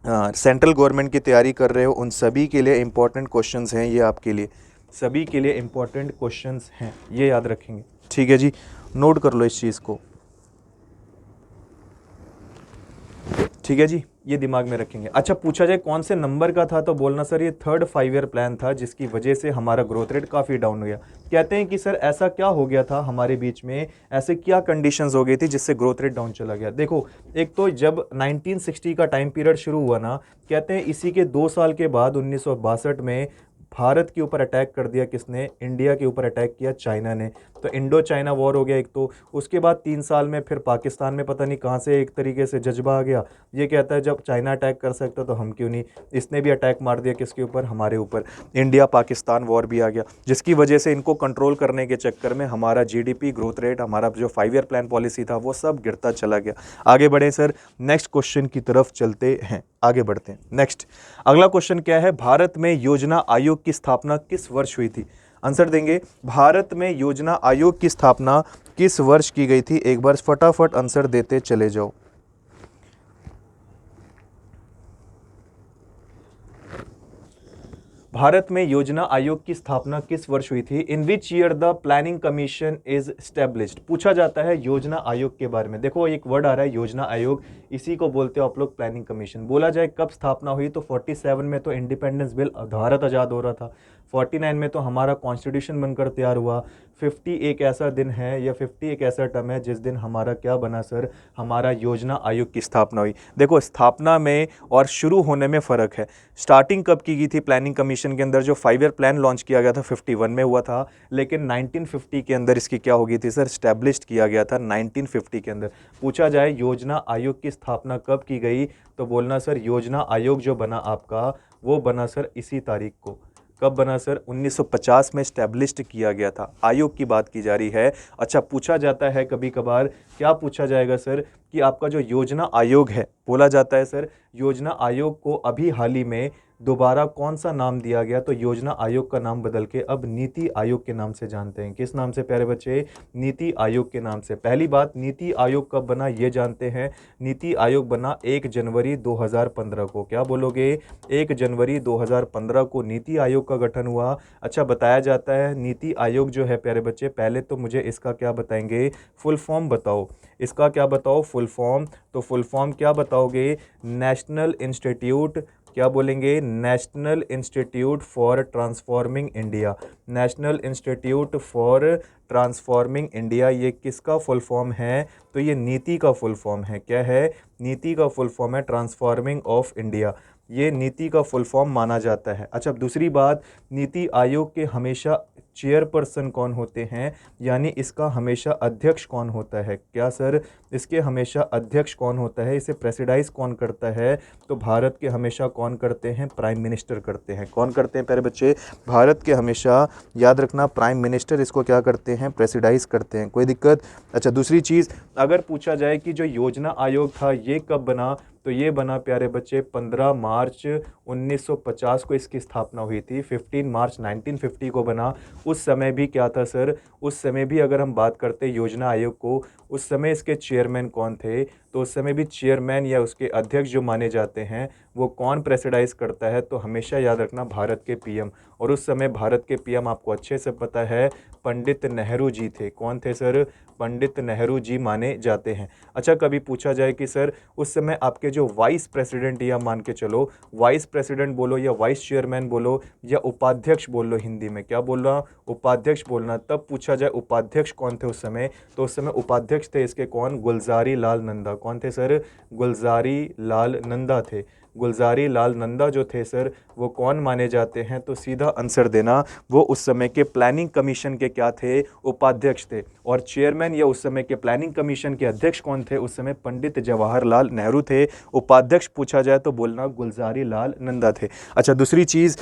सेंट्रल गवर्नमेंट की तैयारी कर रहे हो, उन सभी के लिए इंपॉर्टेंट क्वेश्चंस हैं ये, आपके लिए सभी के लिए इंपॉर्टेंट क्वेश्चंस हैं, ये याद रखेंगे। ठीक है जी, नोट कर लो इस चीज़ को। ठीक है जी। ये दिमाग में रखेंगे। अच्छा, पूछा जाए कौन से नंबर का था, तो बोलना सर ये थर्ड 5 ईयर प्लान था, जिसकी वजह से हमारा ग्रोथ रेट काफ़ी डाउन हो गया। कहते हैं कि सर ऐसा क्या हो गया था हमारे बीच में, ऐसे क्या कंडीशंस हो गई थी जिससे ग्रोथ रेट डाउन चला गया। देखो, एक तो जब 1960 का टाइम पीरियड शुरू हुआ ना, कहते हैं इसी के 2 साल के बाद 1962 में भारत के ऊपर अटैक कर दिया किसने, इंडिया के ऊपर अटैक किया चाइना ने। तो इंडो चाइना वॉर हो गया एक तो, उसके बाद 3 साल में फिर पाकिस्तान में पता नहीं कहाँ से एक तरीके से जज्बा आ गया, ये कहता है जब चाइना अटैक कर सकता तो हम क्यों नहीं, इसने भी अटैक मार दिया किसके ऊपर, हमारे ऊपर। इंडिया पाकिस्तान वॉर भी आ गया, जिसकी वजह से इनको कंट्रोल करने के चक्कर में हमारा जीडीपी ग्रोथ रेट, हमारा जो 5 ईयर प्लान पॉलिसी था वो सब गिरता चला गया। आगे बढ़े सर, नेक्स्ट क्वेश्चन की तरफ चलते हैं, आगे बढ़ते हैं। नेक्स्ट अगला क्वेश्चन क्या है, भारत में योजना आयोग की स्थापना किस वर्ष हुई थी। आंसर देंगे, भारत में योजना आयोग की स्थापना किस वर्ष की गई थी, एक बार फटाफट आंसर देते चले जाओ। भारत में योजना आयोग की स्थापना किस वर्ष हुई थी, in which year the planning commission is established. पूछा जाता है योजना आयोग के बारे में। देखो एक वर्ड आ रहा है योजना आयोग, इसी को बोलते हो आप लोग प्लानिंग कमीशन। बोला जाए कब स्थापना हुई, तो 47 में तो इंडिपेंडेंस बिल भारत आज़ाद हो रहा था, 49 में तो हमारा कॉन्स्टिट्यूशन बनकर तैयार हुआ, 50 एक ऐसा दिन है या 50 एक ऐसा टर्म है जिस दिन हमारा क्या बना सर, हमारा योजना आयोग की स्थापना हुई। देखो स्थापना में और शुरू होने में फ़र्क है। स्टार्टिंग कब की गई थी प्लानिंग कमीशन के अंदर, जो 5 ईयर प्लान लॉन्च किया गया था 51 में हुआ था, लेकिन 1950 के अंदर इसकी क्या हो गई थी सर, स्टैब्लिश्ड किया गया था 1950 के अंदर। पूछा जाए योजना आयोग की स्थापना कब की गई, तो बोलना सर योजना आयोग जो बना आपका, वो बना सर इसी तारीख को। कब बना सर, 1950 में स्टैब्लिश्ड किया गया था। आयोग की बात की जा रही है। अच्छा, पूछा जाता है कभी कभार, क्या पूछा जाएगा सर, कि आपका जो योजना आयोग है, बोला जाता है सर योजना आयोग को अभी हाल ही में दोबारा कौन सा नाम दिया गया, तो योजना आयोग का नाम बदल के अब नीति आयोग के नाम से जानते हैं। किस नाम से प्यारे बच्चे, नीति आयोग के नाम से। पहली बात, नीति आयोग कब बना ये जानते हैं, नीति आयोग बना 1 जनवरी 2015 को। क्या बोलोगे, 1 जनवरी 2015 को नीति आयोग का गठन हुआ। अच्छा, बताया जाता है नीति आयोग जो है प्यारे बच्चे, पहले तो मुझे इसका क्या बताएंगे, फुल फॉर्म बताओ, इसका क्या बताओ फुल फॉर्म, तो फुल फॉर्म क्या बताओगे, नेशनल इंस्टीट्यूट, क्या बोलेंगे, national institute for transforming India. National institute for transforming India, ये किसका फुल फॉर्म है, तो ये नीति का फुल फॉर्म है। क्या है, नीति का फुल फॉर्म है ट्रांसफॉर्मिंग ऑफ इंडिया, ये नीति का फुल फॉर्म माना जाता है। अच्छा, दूसरी बात, नीति आयोग के हमेशा चेयरपर्सन कौन होते हैं, यानी इसका हमेशा अध्यक्ष कौन होता है। क्या सर, इसके हमेशा अध्यक्ष कौन होता है, इसे प्रेसिडाइज कौन करता है, तो भारत के हमेशा कौन करते हैं, प्राइम मिनिस्टर करते हैं। कौन करते हैं प्यारे बच्चे, भारत के हमेशा, याद रखना, प्राइम मिनिस्टर इसको क्या करते हैं, प्रेसिडाइज करते हैं। कोई दिक्कत। अच्छा, दूसरी चीज़, अगर पूछा जाए कि जो योजना आयोग था ये कब बना, तो ये बना प्यारे बच्चे 15 मार्च 1950 को इसकी स्थापना हुई थी। 15 मार्च 1950 को बना। उस समय भी क्या था सर, उस समय भी अगर हम बात करते योजना आयोग को, उस समय इसके चेयरमैन कौन थे, तो उस समय भी चेयरमैन या उसके अध्यक्ष जो माने जाते हैं वो कौन प्रेसिडाइज करता है, तो हमेशा याद रखना भारत के पीएम। और उस समय भारत के पीएम आपको अच्छे से पता है पंडित नेहरू जी थे। कौन थे सर, पंडित नेहरू जी माने जाते हैं। अच्छा, कभी पूछा जाए कि सर उस समय आपके जो वाइस प्रेसिडेंट, या मान के चलो वाइस प्रेसिडेंट बोलो या वाइस चेयरमैन बोलो या उपाध्यक्ष बोल लो, हिंदी में क्या बोलना, उपाध्यक्ष बोलना। तब पूछा जाए उपाध्यक्ष कौन थे उस समय, तो उस समय उपाध्यक्ष थे इसके कौन, गुलजारी लाल नंदा। कौन थे सर, गुलजारी लाल नंदा थे। गुलजारी लाल नंदा जो थे सर, वो कौन माने जाते हैं, तो सीधा आंसर देना, वो उस समय के प्लानिंग कमीशन के क्या थे, उपाध्यक्ष थे। और चेयरमैन या उस समय के प्लानिंग कमीशन के अध्यक्ष कौन थे, उस समय पंडित जवाहरलाल नेहरू थे। उपाध्यक्ष पूछा जाए तो बोलना गुलजारी लाल नंदा थे। अच्छा, दूसरी चीज़,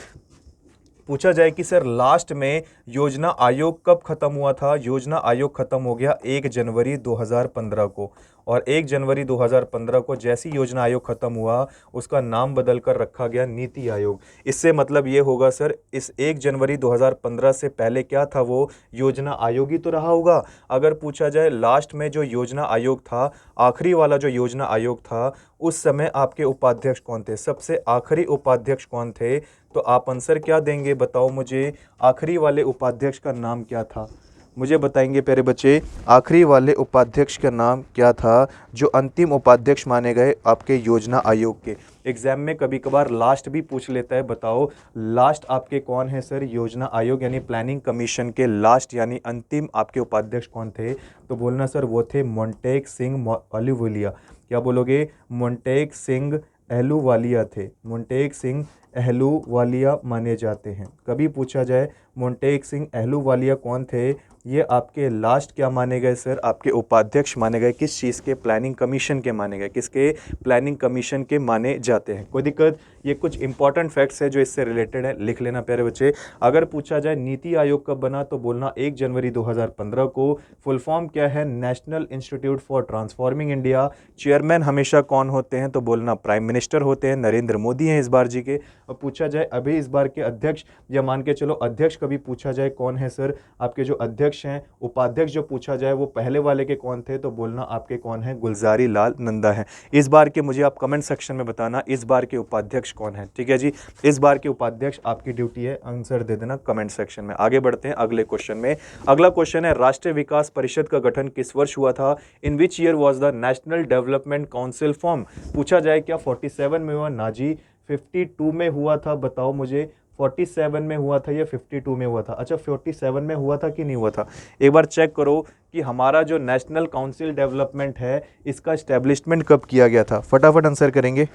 पूछा जाए कि सर लास्ट में योजना आयोग कब खत्म हुआ था, योजना आयोग खत्म हो गया 1 जनवरी 2015 को। और 1 जनवरी 2015 को जैसी योजना आयोग खत्म हुआ, उसका नाम बदल कर रखा गया नीति आयोग। इससे मतलब ये होगा सर, इस 1 जनवरी 2015 से पहले क्या था, वो योजना आयोग ही तो रहा होगा। अगर पूछा जाए लास्ट में जो योजना आयोग था, आखिरी वाला जो योजना आयोग था, उस समय आपके उपाध्यक्ष कौन थे, सबसे आखिरी उपाध्यक्ष कौन थे, तो आप आंसर क्या देंगे बताओ मुझे, आखिरी वाले उपाध्यक्ष का नाम क्या था। मुझे बताएंगे प्यारे बच्चे, आखिरी वाले उपाध्यक्ष का नाम क्या था जो अंतिम उपाध्यक्ष माने गए आपके योजना आयोग के। एग्जाम में कभी कभार लास्ट भी पूछ लेता है, बताओ लास्ट आपके कौन है सर, योजना आयोग यानी प्लानिंग कमीशन के लास्ट यानी अंतिम आपके उपाध्यक्ष कौन थे, तो बोलना सर वो थे मोंटेक सिंह अहलूवालिया। क्या बोलोगे, मोंटेक सिंह अहलूवालिया थे, मोंटेक सिंह अहलूवालिया माने जाते हैं। कभी पूछा जाए मोंटेक सिंह अहलूवालिया कौन थे, ये आपके लास्ट क्या माने गए सर, आपके उपाध्यक्ष माने गए, किस चीज़ के, प्लानिंग कमीशन के माने गए, किसके, प्लानिंग कमीशन के माने जाते हैं। कोई दिक्कत, ये कुछ इंपॉर्टेंट फैक्ट्स है जो इससे रिलेटेड है, लिख लेना प्यारे बच्चे। अगर पूछा जाए नीति आयोग कब बना, तो बोलना 1 जनवरी 2015 को। फुल फॉर्म क्या है, national institute for transforming India. Chairman हमेशा कौन होते हैं, तो बोलना प्राइम मिनिस्टर होते हैं, नरेंद्र मोदी हैं इस बार जी के। और पूछा जाए अभी इस बार के अध्यक्ष, या मान के चलो अध्यक्ष कभी पूछा जाए कौन है सर, आपके जो अध्यक्ष हैं, उपाध्यक्ष जो पूछा जाए वो पहले वाले के कौन थे, तो बोलना आपके कौन है, गुलजारी लाल नंदा है। इस बार के मुझे आप कमेंट सेक्शन में बताना इस बार के उपाध्यक्ष कौन है, ठीक है जी। इस बार के उपाध्यक्ष आपकी ड्यूटी है, आंसर दे देना कमेंट सेक्शन में। आगे बढ़ते हैं अगले क्वेश्चन में। अगला क्वेश्चन है, राष्ट्रीय विकास परिषद का गठन किस वर्ष हुआ था, in which year was the national development council form. पूछा जाए क्या 47 में हुआ, ना जी 52 में हुआ था, बताओ मुझे 47 में हुआ था या 52 में हुआ था। अच्छा 47 में हुआ था कि नहीं हुआ था, एक बार चेक करो कि हमारा जो नेशनल काउंसिल डेवलपमेंट है इसका एस्टेब्लिशमेंट कब किया गया था, फटाफट आंसर करेंगे,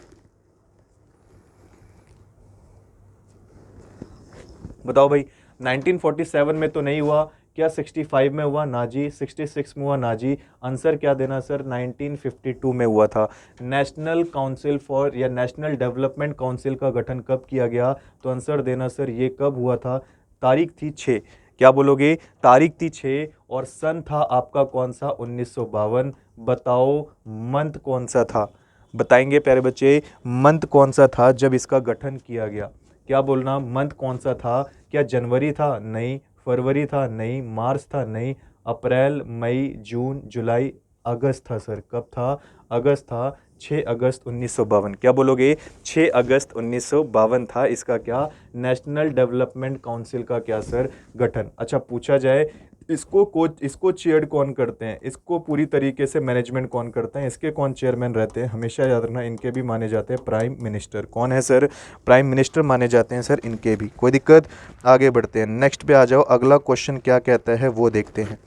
बताओ भाई। 1947 में तो नहीं हुआ, क्या 65 में हुआ, ना जी 66 में हुआ, ना जी। आंसर क्या देना सर, 1952 में हुआ था। नेशनल काउंसिल फॉर या नेशनल डेवलपमेंट काउंसिल का गठन कब किया गया, तो आंसर देना सर ये कब हुआ था, तारीख थी 6, क्या बोलोगे, तारीख थी 6 और सन था आपका कौन सा, 1952। बताओ मंथ कौन सा था, बताएंगे प्यारे बच्चे, मंथ कौन सा था जब इसका गठन किया गया, क्या बोलना, मंथ कौन सा था, क्या जनवरी था, नहीं, फरवरी था, नहीं, मार्च था, नहीं, अप्रैल, मई, जून, जुलाई, अगस्त था सर, कब था, अगस्त था, 6 अगस्त 1952। क्या बोलोगे, 6 अगस्त 1952 था इसका क्या, नेशनल डेवलपमेंट काउंसिल का क्या सर, गठन। अच्छा पूछा जाए इसको चेयर कौन करते हैं, इसको पूरी तरीके से मैनेजमेंट कौन करते हैं, इसके कौन चेयरमैन रहते हैं, हमेशा याद रखना इनके भी माने जाते हैं प्राइम मिनिस्टर। कौन है सर, प्राइम मिनिस्टर माने जाते हैं सर इनके भी। कोई दिक्कत, आगे बढ़ते हैं, नेक्स्ट पे आ जाओ। अगला क्वेश्चन क्या कहता है वो देखते हैं।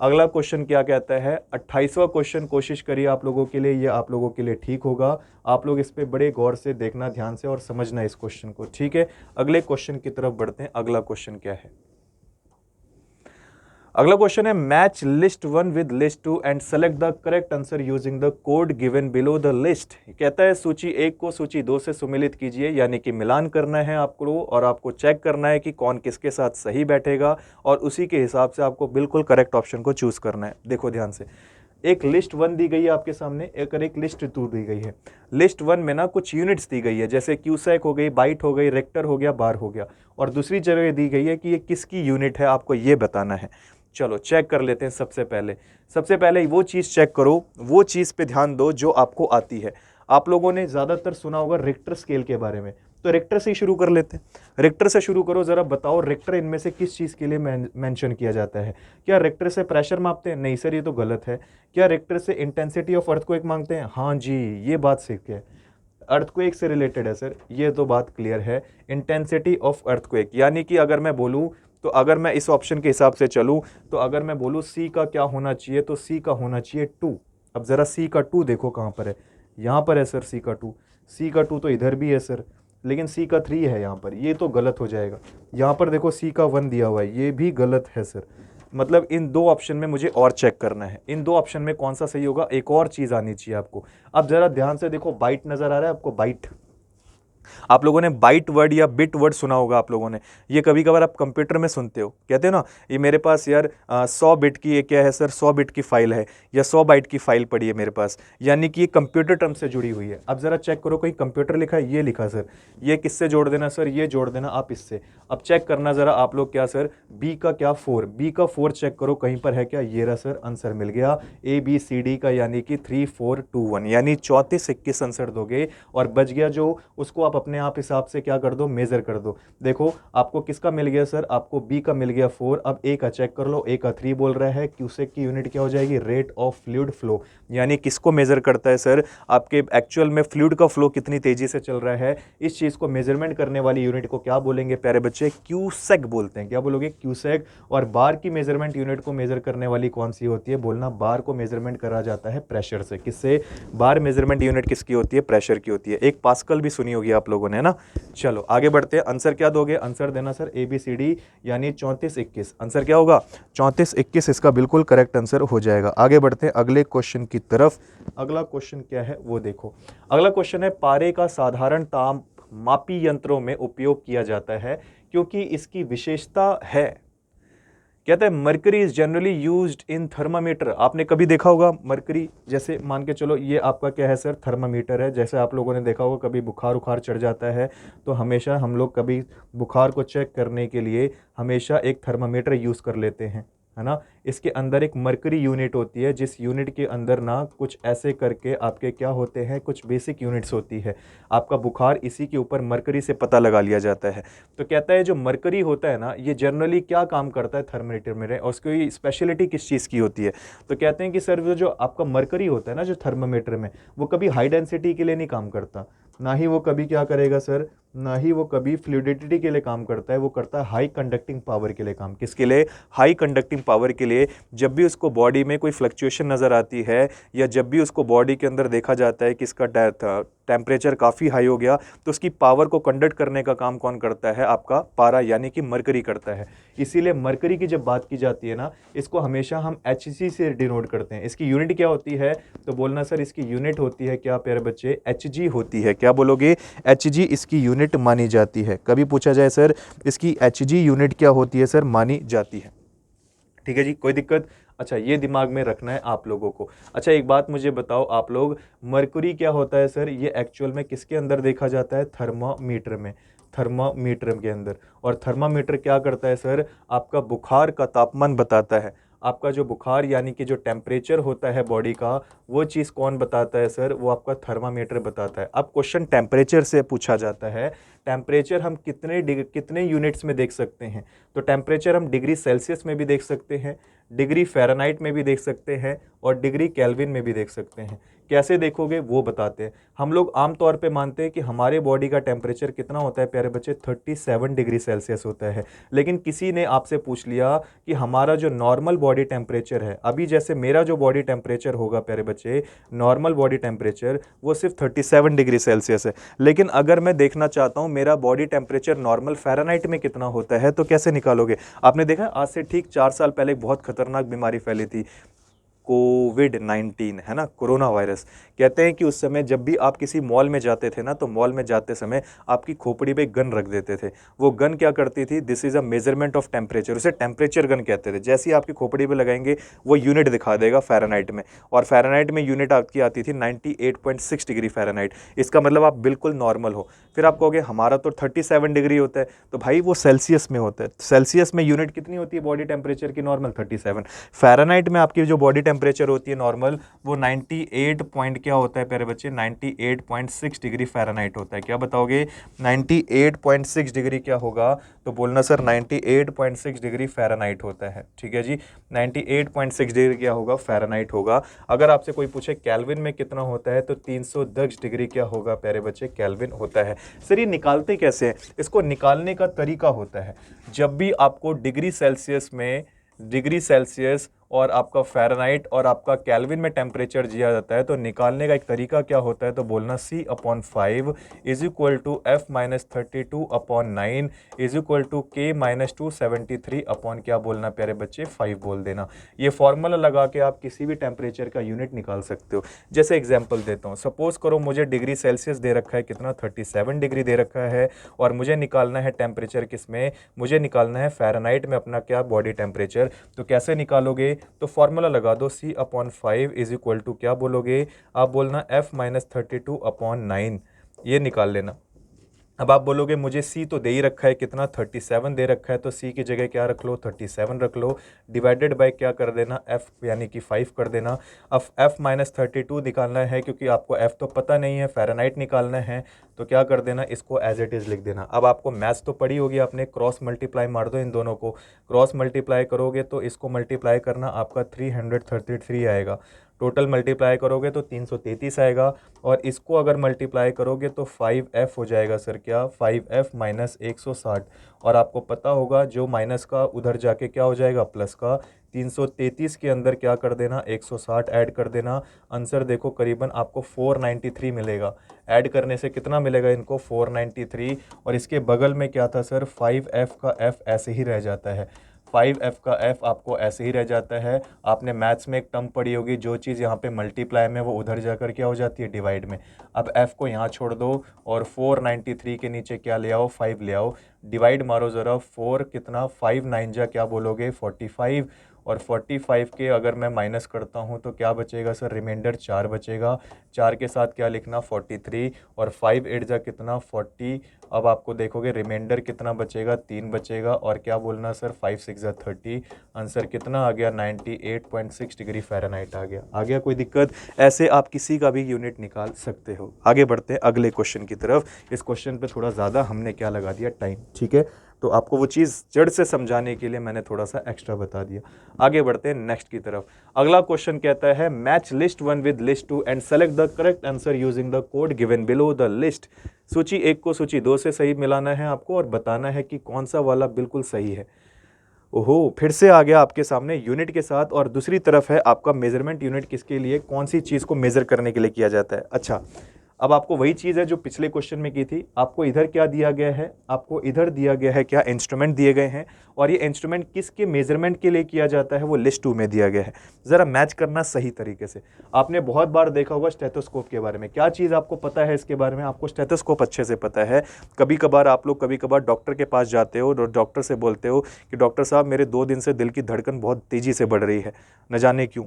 अगला क्वेश्चन क्या कहता है, 28वां क्वेश्चन, कोशिश करिए आप लोगों के लिए, ये आप लोगों के लिए ठीक होगा, आप लोग इस पे बड़े गौर से देखना, ध्यान से और समझना इस क्वेश्चन को, ठीक है। अगले क्वेश्चन की तरफ बढ़ते हैं। अगला क्वेश्चन क्या है, अगला क्वेश्चन है, match list 1 with list 2 and select the correct answer using the code given below the list. कहता है सूची 1 को सूची 2 से सुमेलित कीजिए, यानी कि मिलान करना है आपको और आपको चेक करना है कि कौन किसके साथ सही बैठेगा और उसी के हिसाब से आपको बिल्कुल करेक्ट ऑप्शन को चूज करना है। देखो ध्यान से, एक लिस्ट 1 दी गई है आपके सामने, एक लिस्ट 2 दी गई है। लिस्ट 1 में ना कुछ यूनिट्स दी गई है, जैसे क्यूसेक हो गई, बाइट हो गई, रेक्टर हो गया, बार हो गया, और दूसरी जगह दी गई है कि ये किसकी यूनिट है, आपको ये बताना है। चलो चेक कर लेते हैं। सबसे पहले वो चीज़ चेक करो, वो चीज़ पे ध्यान दो जो आपको आती है। आप लोगों ने ज़्यादातर सुना होगा रिक्टर स्केल के बारे में, तो रिक्टर से ही शुरू कर लेते हैं। रिक्टर से शुरू करो, ज़रा बताओ रिक्टर इनमें से किस चीज़ के लिए मेंशन किया जाता है। क्या रिक्टर से प्रेशर मापते हैं, नहीं सर ये तो गलत है। क्या रिक्टर से इंटेंसिटी ऑफ अर्थक्वेक मांगते हैं, हाँ जी ये बात सीख है, अर्थक्वेक से रिलेटेड है सर, ये तो बात क्लियर है। इंटेंसिटी ऑफ अर्थक्वेक यानी कि अगर मैं बोलूँ, तो अगर मैं इस ऑप्शन के हिसाब से चलूँ, तो अगर मैं बोलूँ सी का क्या होना चाहिए, तो सी का होना चाहिए 2। अब ज़रा सी का 2 देखो कहाँ पर है, यहाँ पर है सर सी का 2, सी का 2 तो इधर भी है सर, लेकिन सी का 3 है यहाँ पर, ये तो गलत हो जाएगा। यहाँ पर देखो सी का 1 दिया हुआ है, ये भी गलत है सर। मतलब इन दो ऑप्शन में मुझे और चेक करना है, इन दो ऑप्शन में कौन सा सही होगा, एक और चीज़ आनी चाहिए आपको। अब ज़रा ध्यान से देखो, बाइट नज़र आ रहा है आपको, बाइट, आप लोगों ने बाइट वर्ड या बिट वर्ड सुना होगा आप लोगों ने, ये कभी कभार आप कंप्यूटर में सुनते हो, कहते हो ना ये मेरे पास यार 100 बिट की, ये क्या है सर 100 बिट की फाइल है या 100 बाइट की फाइल पड़ी है मेरे पास, यानी कि ये कंप्यूटर टर्म से जुड़ी हुई है। अब जरा चेक करो, कहीं कंप्यूटर लिखा है, ये लिखा सर, ये किससे जोड़ देना सर, ये जोड़ देना आप इससे। अब चेक करना जरा आप लोग, क्या सर बी का क्या 4, बी का 4 चेक करो कहीं पर है क्या, ये रहा सर, आंसर मिल गया ABCD का, यानी कि 3 4 2 1, यानी 34 21 आंसर दोगे और बच गया जो, उसको आप आप अपने आप हिसाब से क्या कर दो, मेज़र कर दो। देखो आपको किसका मिल गया सर, आपको बी का मिल गया 4। अब ए का चेक कर लो, ए का 3 बोल रहा है। क्यूसेक की यूनिट क्या हो जाएगी, रेट ऑफ फ्लूइड फ्लो, यानी किसको मेज़र करता है सर, आपके एक्चुअल में फ्लूइड का फ्लो कितनी तेज़ी से चल रहा है। इस चीज़ को मेजरमेंट करने वाली यूनिट को क्या बोलेंगे प्यारे बच्चे, क्यूसेक बोलते हैं। क्या बोलोगे, क्यूसेक। और बार की मेजरमेंट यूनिट को मेजर करने वाली कौन सी होती है, बोलना बार को मेजरमेंट करा जाता है प्रेशर से। किससे, बार मेजरमेंट यूनिट किसकी होती है, प्रेशर की होती है। एक पास्कल भी सुनी होगी आप लोगों ने, है ना। चलो आगे बढ़ते हैं, आंसर क्या दोगे, आंसर देना सर ABCD यानी 34-21। आंसर क्या होगा, 34-21 इसका बिल्कुल करेक्ट आंसर हो जाएगा। आगे बढ़ते हैं अगले क्वेश्चन की तरफ। अगला क्वेश्चन क्या है वो देखो। अगला क्वेश्चन है, पारे का साधारण ताप मापी यंत्रों में उपयोग किया जाता है क्योंकि इसकी विशेषता है, कहता है mercury is generally used in thermometer. आपने कभी देखा होगा मरकरी, जैसे मान के चलो ये आपका क्या है सर, थर्मामीटर है। जैसे आप लोगों ने देखा होगा कभी बुखार उखार चढ़ जाता है तो हमेशा हम लोग कभी बुखार को चेक करने के लिए हमेशा एक थर्मामीटर यूज़ कर लेते हैं, है ना। इसके अंदर एक मरकरी यूनिट होती है, जिस यूनिट के अंदर ना कुछ ऐसे करके आपके क्या होते हैं, कुछ बेसिक यूनिट्स होती है। आपका बुखार इसी के ऊपर मरकरी से पता लगा लिया जाता है। तो कहता है जो मरकरी होता है ना, ये जनरली क्या काम करता है थर्मामीटर में, और उसकी स्पेशलिटी किस चीज़ की होती है। तो कहते हैं कि सर जो आपका मरकरी होता है ना जो थर्मामीटर में, वो कभी हाई डेंसिटी के लिए नहीं काम करता, ना ही वो कभी क्या करेगा सर, ना ही वो कभी फ्लूइडिटी के लिए काम करता है। वो करता है हाई कंडक्टिंग पावर के लिए काम। किसके लिए, हाई कंडक्टिंग पावर के लिए। जब भी उसको बॉडी में कोई फ्लक्चुएशन नज़र आती है या जब भी उसको बॉडी के अंदर देखा जाता है कि इसका टेम्परेचर काफ़ी हाई हो गया, तो उसकी पावर को कंडक्ट करने का काम कौन करता है, आपका पारा यानी कि मरकरी करता है। इसीलिए मरकरी की जब बात की जाती है ना, इसको हमेशा हम Hg से डिनोट करते हैं। इसकी यूनिट क्या होती है, तो बोलना सर इसकी यूनिट होती है क्या प्यारे बच्चे, Hg होती है। क्या बोलोगे, Hg इसकी यूनिट मानी जाती है। कभी पूछा जाए सर इसकी Hg यूनिट क्या होती है सर, मानी जाती है। ठीक है जी, कोई दिक्कत। अच्छा ये दिमाग में रखना है आप लोगों को। अच्छा एक बात मुझे बताओ आप लोग, मरकरी क्या होता है सर, ये एक्चुअल में किसके अंदर देखा जाता है, थर्मामीटर में, थर्मामीटर के अंदर। और थर्मामीटर क्या करता है सर, आपका बुखार का तापमान बताता है। आपका जो बुखार यानी कि जो टेम्परेचर होता है बॉडी का, वो चीज़ कौन बताता है सर, वो आपका थर्मामीटर बताता है। अब क्वेश्चन टेम्परेचर से पूछा जाता है, टेम्परेचर हम कितने यूनिट्स में देख सकते हैं। तो टेम्परेचर हम डिग्री सेल्सियस में भी देख सकते हैं, डिग्री फ़ारेनहाइट में भी देख सकते हैं और डिग्री केल्विन में भी देख सकते हैं। कैसे देखोगे वो बताते हैं। हम लोग आमतौर पे मानते हैं कि हमारे बॉडी का टेम्परेचर कितना होता है प्यारे बच्चे, 37 डिग्री सेल्सियस होता है। लेकिन किसी ने आपसे पूछ लिया कि हमारा जो नॉर्मल बॉडी टेम्परेचर है, अभी जैसे मेरा जो बॉडी टेम्परेचर होगा प्यारे बच्चे, नॉर्मल बॉडी टेम्परेचर वो सिर्फ 37 डिग्री सेल्सियस है। लेकिन अगर मैं देखना चाहता हूँ मेरा बॉडी टेम्परेचर नॉर्मल फ़ारेनहाइट में कितना होता है, तो कैसे निकालोगे। आपने देखा आज से ठीक 4 साल पहले एक बहुत खतरनाक बीमारी फैली थी, कोविड-19, है ना, कोरोना वायरस। कहते हैं कि उस समय जब भी आप किसी मॉल में जाते थे ना, तो मॉल में जाते समय आपकी खोपड़ी पे गन रख देते थे। वो गन क्या करती थी, this is a measurement of temperature, उसे टेम्परेचर गन कहते थे। जैसे ही आपकी खोपड़ी पे लगाएंगे वो यूनिट दिखा देगा फ़ारेनहाइट में, और फ़ारेनहाइट में यूनिट आपकी आती थी 98.6 डिग्री फ़ारेनहाइट। इसका मतलब आप बिल्कुल नॉर्मल हो। फिर आप कहोगे हमारा तो 37 डिग्री होता है, तो भाई वो सेल्सियस में होता है। सेल्सियस में यूनिट कितनी होती है बॉडी टेम्परेचर की, नॉर्मल 37। फ़ारेनहाइट में आपकी जो बॉडी टेम्परेचर होती है नॉर्मल, वो 98 पॉइंट क्या होता है प्यारे बच्चे, 98.6 डिग्री फ़ारेनहाइट होता है। क्या बताओगे, 98.6 डिग्री क्या होगा, तो बोलना सर 98.6 डिग्री फ़ारेनहाइट होता है। ठीक है जी, 98.6 डिग्री क्या होगा, फ़ारेनहाइट होगा। अगर आपसे कोई पूछे केल्विन में कितना होता है, तो 310 डिग्री क्या होगा प्यारे बच्चे, केल्विन होता है। सर ये निकालते कैसे हैं, इसको निकालने का तरीका होता है, जब भी आपको डिग्री सेल्सियस में, डिग्री सेल्सियस और आपका फ़ारेनहाइट और आपका केल्विन में टेम्परेचर दिया जाता है, तो निकालने का एक तरीका क्या होता है, तो बोलना C/5 is equal to F-32/9 is equal to K-273 upon क्या बोलना प्यारे बच्चे, 5 बोल देना। ये फॉर्मूला लगा के आप किसी भी टेम्परेचर का यूनिट निकाल सकते हो। जैसे एग्जाम्पल देता हूँ, सपोज करो मुझे डिग्री सेल्सियस दे रखा है कितना, 37 डिग्री दे रखा है, और मुझे निकालना है टेम्परेचर किस में, मुझे निकालना है फ़ारेनहाइट में अपना क्या बॉडी टेम्परेचर। तो कैसे निकालोगे, तो फॉर्मूला लगा दो, C/5 इज इक्वल टू क्या बोलोगे आप, बोलना F-32/9, ये निकाल लेना। अब आप बोलोगे मुझे सी तो दे ही रखा है, कितना 37 दे रखा है, तो सी की जगह क्या रख लो, 37 रख लो, डिवाइडेड बाय क्या कर देना, एफ यानी कि 5 कर देना। अब एफ माइनस 32 निकालना है, क्योंकि आपको एफ तो पता नहीं है, फ़ारेनहाइट निकालना है, तो क्या कर देना, इसको एज इट इज़ लिख देना। अब आपको मैथ्स तो पढ़ी होगी आपने, क्रॉस मल्टीप्लाई मार दो इन दोनों को, क्रॉस मल्टीप्लाई करोगे तो इसको मल्टीप्लाई करना, आपका 333 आएगा, टोटल मल्टीप्लाई करोगे तो 333 आएगा, और इसको अगर मल्टीप्लाई करोगे तो 5f हो जाएगा सर, क्या 5f माइनस 160, और आपको पता होगा जो माइनस का उधर जाके क्या हो जाएगा, प्लस का, 333 के अंदर क्या कर देना, 160 ऐड कर देना, आंसर देखो करीबन आपको 493 मिलेगा। ऐड करने से कितना मिलेगा इनको, 493, और इसके बगल में क्या था सर, 5f का f ऐसे ही रह जाता है, 5f का f आपको ऐसे ही रह जाता है। आपने मैथ्स में एक टर्म पढ़ी होगी, जो चीज़ यहाँ पे मल्टीप्लाई में वो उधर जाकर क्या हो जाती है, डिवाइड में। अब f को यहाँ छोड़ दो और 493 के नीचे क्या ले आओ, 5 ले आओ, डिवाइड मारो ज़रा, 4 कितना, 5 9 जा क्या बोलोगे, 45, और 45 के अगर मैं माइनस करता हूँ तो क्या बचेगा सर, रिमाइंडर 4 बचेगा, 4 के साथ क्या लिखना, 43, और 5 8 जा कितना, 40। अब आपको देखोगे रिमाइंडर कितना बचेगा, 3 बचेगा, और क्या बोलना सर, 5 6 जा 30, आंसर कितना आ गया, 98.6 डिग्री फ़ारेनहाइट आ गया कोई दिक्कत? ऐसे आप किसी का भी यूनिट निकाल सकते हो। आगे बढ़ते हैं अगले क्वेश्चन की तरफ। इस क्वेश्चन पे थोड़ा ज़्यादा हमने क्या लगा दिया, टाइम, ठीक है, तो आपको वो चीज़ जड़ से समझाने के लिए मैंने थोड़ा सा एक्स्ट्रा बता दिया। आगे बढ़ते हैं नेक्स्ट की तरफ। अगला क्वेश्चन कहता है, match list 1 with list 2 and select the correct answer using the code given below the list. सूची 1 को सूची 2 से सही मिलाना है आपको, और बताना है कि कौन सा वाला बिल्कुल सही है। ओहो, फिर से आ गया आपके सामने यूनिट के साथ, और दूसरी तरफ है आपका मेजरमेंट यूनिट, किसके लिए, कौन सी चीज़ को मेज़र करने के लिए किया जाता है। अच्छा, अब आपको वही चीज़ है जो पिछले क्वेश्चन में की थी। आपको इधर क्या दिया गया है, आपको इधर दिया गया है क्या, इंस्ट्रूमेंट दिए गए हैं, और ये इंस्ट्रूमेंट किसके मेजरमेंट के लिए किया जाता है, वो लिस्ट 2 में दिया गया है। ज़रा मैच करना सही तरीके से। आपने बहुत बार देखा होगा स्टेथोस्कोप के बारे में, क्या चीज़ आपको पता है इसके बारे में, आपको स्टेथोस्कोप अच्छे से पता है। कभी कभार आप लोग कभी कभार डॉक्टर के पास जाते हो और डॉक्टर से बोलते हो कि डॉक्टर साहब मेरे 2 दिन से दिल की धड़कन बहुत तेज़ी से बढ़ रही है, न जाने क्यों,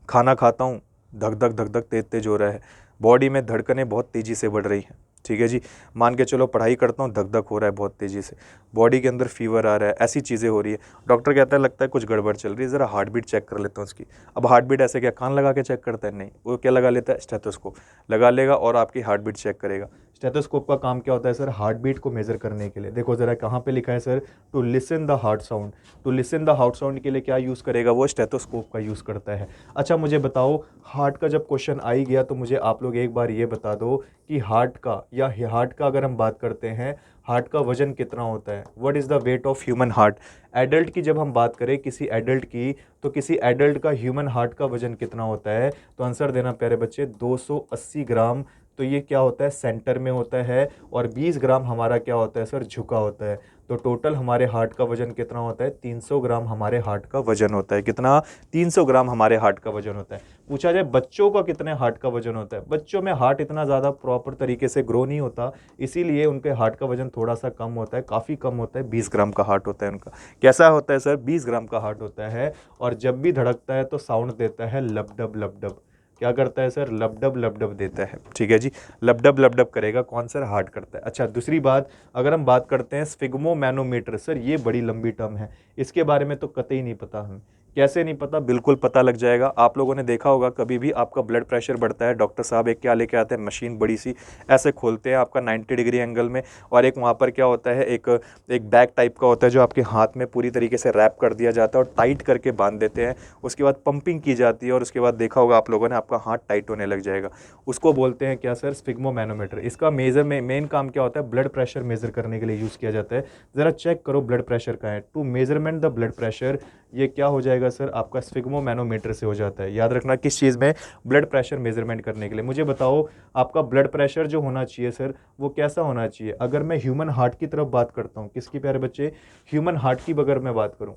खाना खाता हूँ धक धक धक धक तेज तेज हो रहा है, बॉडी में धड़कनें बहुत तेज़ी से बढ़ रही हैं, ठीक है जी, मान के चलो पढ़ाई करता हूँ, धक धक हो रहा है बहुत तेज़ी से, बॉडी के अंदर फीवर आ रहा है, ऐसी चीज़ें हो रही है। डॉक्टर कहता है लगता है कुछ गड़बड़ चल रही है, ज़रा हार्ट बीट चेक कर लेता हूँ उसकी। अब हार्ट बीट ऐसे क्या कान लगा के चेक करता है, नहीं, वो क्या लगा लेता है, स्टेथोस्कोप लगा लेगा और आपकी हार्ट बीट चेक करेगा। स्टेथोस्कोप का काम क्या होता है सर, हार्ट बीट को मेज़र करने के लिए। देखो ज़रा कहाँ पे लिखा है sir, to listen the heart sound, to listen the heart sound के लिए क्या यूज़ करेगा, वो स्टेथोस्कोप का यूज़ करता है। अच्छा मुझे बताओ, हार्ट का जब क्वेश्चन आ ही गया तो मुझे आप लोग एक बार ये बता दो कि हार्ट का, या हार्ट का अगर हम बात करते हैं, हार्ट का वजन कितना होता है, what is the weight of human heart. Adult की जब हम बात करें किसी एडल्ट की, तो किसी एडल्ट का ह्यूमन हार्ट का वजन कितना होता है, तो आंसर देना प्यारे बच्चे, 280 ग्राम। तो ये क्या होता है, सेंटर में होता है, और 20 ग्राम हमारा क्या होता है सर, झुका होता है। तो टोटल हमारे हार्ट का वजन कितना होता है, 300 ग्राम हमारे हार्ट का वजन होता है। कितना, 300 ग्राम हमारे हार्ट का वजन होता है। पूछा जाए बच्चों का कितने हार्ट का वजन होता है, बच्चों में हार्ट इतना ज़्यादा प्रॉपर तरीके से ग्रो नहीं होता, इसीलिए उनके हार्ट का वजन थोड़ा सा कम होता है, काफ़ी कम होता है, 20 ग्राम का हार्ट होता है उनका। कैसा होता है सर, 20 ग्राम का हार्ट होता है, और जब भी धड़कता है तो साउंड देता है लबडब लबडब। क्या करता है सर, लबडब लबडब देता है, ठीक है जी, लबडब लबडब करेगा, कौन सर, हार्ट करता है। अच्छा दूसरी बात, अगर हम बात करते हैं स्फिग्मोमैनोमीटर, सर ये बड़ी लंबी टर्म है, इसके बारे में तो कतई नहीं पता हमें। कैसे नहीं पता, बिल्कुल पता लग जाएगा। आप लोगों ने देखा होगा कभी भी आपका ब्लड प्रेशर बढ़ता है, डॉक्टर साहब एक क्या लेके आते हैं, मशीन बड़ी सी, ऐसे खोलते हैं आपका 90 डिग्री एंगल में, और एक वहाँ पर क्या होता है, एक बैग टाइप का होता है जो आपके हाथ में पूरी तरीके से रैप कर दिया जाता है और टाइट करके बांध देते हैं। उसके बाद पंपिंग की जाती है, और उसके बाद देखा होगा आप लोगों ने, आपका हाथ टाइट होने लग जाएगा। उसको बोलते हैं क्या सर, स्फिग्मोमैनोमीटर। इसका मेजर में मेन काम क्या होता है, ब्लड प्रेशर मेजर करने के लिए यूज़ किया जाता है। ज़रा चेक करो ब्लड प्रेशर का है, to measurement the blood pressure, ये क्या हो जाएगा सर, आपका स्फिग्मोमैनोमीटर से हो जाता है। याद रखना किस चीज़ में, ब्लड प्रेशर मेजरमेंट करने के लिए। मुझे बताओ आपका ब्लड प्रेशर जो होना चाहिए सर, वो कैसा होना चाहिए। अगर मैं ह्यूमन हार्ट की तरफ बात करता हूँ, किसकी प्यारे बच्चे, ह्यूमन हार्ट की अगर मैं बात करूँ,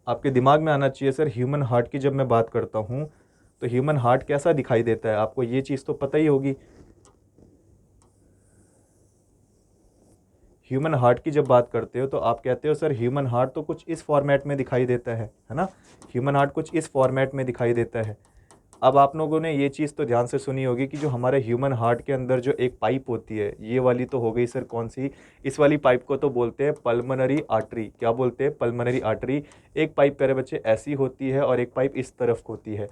आपके दिमाग में आना चाहिए सर, ह्यूमन हार्ट की जब मैं बात करता हूँ तो ह्यूमन हार्ट कैसा दिखाई देता है, आपको ये चीज़ तो पता ही होगी। ह्यूमन हार्ट की जब बात करते हो तो आप कहते हो सर ह्यूमन हार्ट तो कुछ इस फॉर्मेट में दिखाई देता है ना, ह्यूमन हार्ट कुछ इस फॉर्मेट में दिखाई देता है। अब आप लोगों ने ये चीज़ तो ध्यान से सुनी होगी कि जो हमारे ह्यूमन हार्ट के अंदर जो एक पाइप होती है, ये वाली तो हो गई सर कौन सी, इस वाली पाइप को तो बोलते हैं पल्मोनरी आर्टरी। क्या बोलते हैं? Pulmonary artery. एक पाइप प्यारे बच्चे ऐसी होती है और एक पाइप इस तरफ होती है।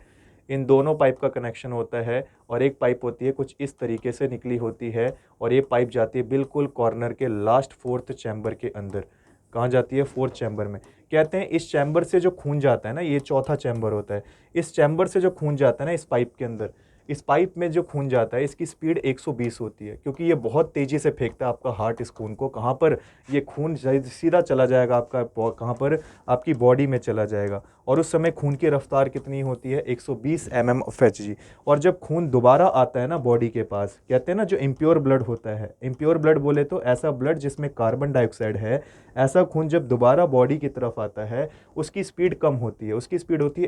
इन दोनों पाइप का कनेक्शन होता है और एक पाइप होती है कुछ इस तरीके से निकली होती है और ये पाइप जाती है बिल्कुल कॉर्नर के लास्ट फोर्थ चैम्बर के अंदर। कहाँ जाती है? फोर्थ चैम्बर में। कहते हैं इस चैम्बर से जो खून जाता है ना, ये चौथा चैम्बर होता है, इस चैम्बर से जो खून जाता है ना इस पाइप के अंदर, इस पाइप में जो खून जाता है इसकी स्पीड 120 होती है, क्योंकि ये बहुत तेज़ी से फेंकता है आपका हार्ट इस खून को। कहाँ पर? ये खून सीधा चला जाएगा आपका कहाँ पर? आपकी बॉडी में चला जाएगा। और उस समय खून की रफ्तार कितनी होती है? 120 mm/Hg। और जब खून दोबारा आता है ना बॉडी के पास, कहते हैं ना जो इम्प्योर ब्लड होता है, इम्प्योर ब्लड बोले तो ऐसा ब्लड जिसमें कार्बन डाइऑक्साइड है, ऐसा खून जब दोबारा बॉडी की तरफ आता है उसकी स्पीड कम होती है, उसकी स्पीड होती है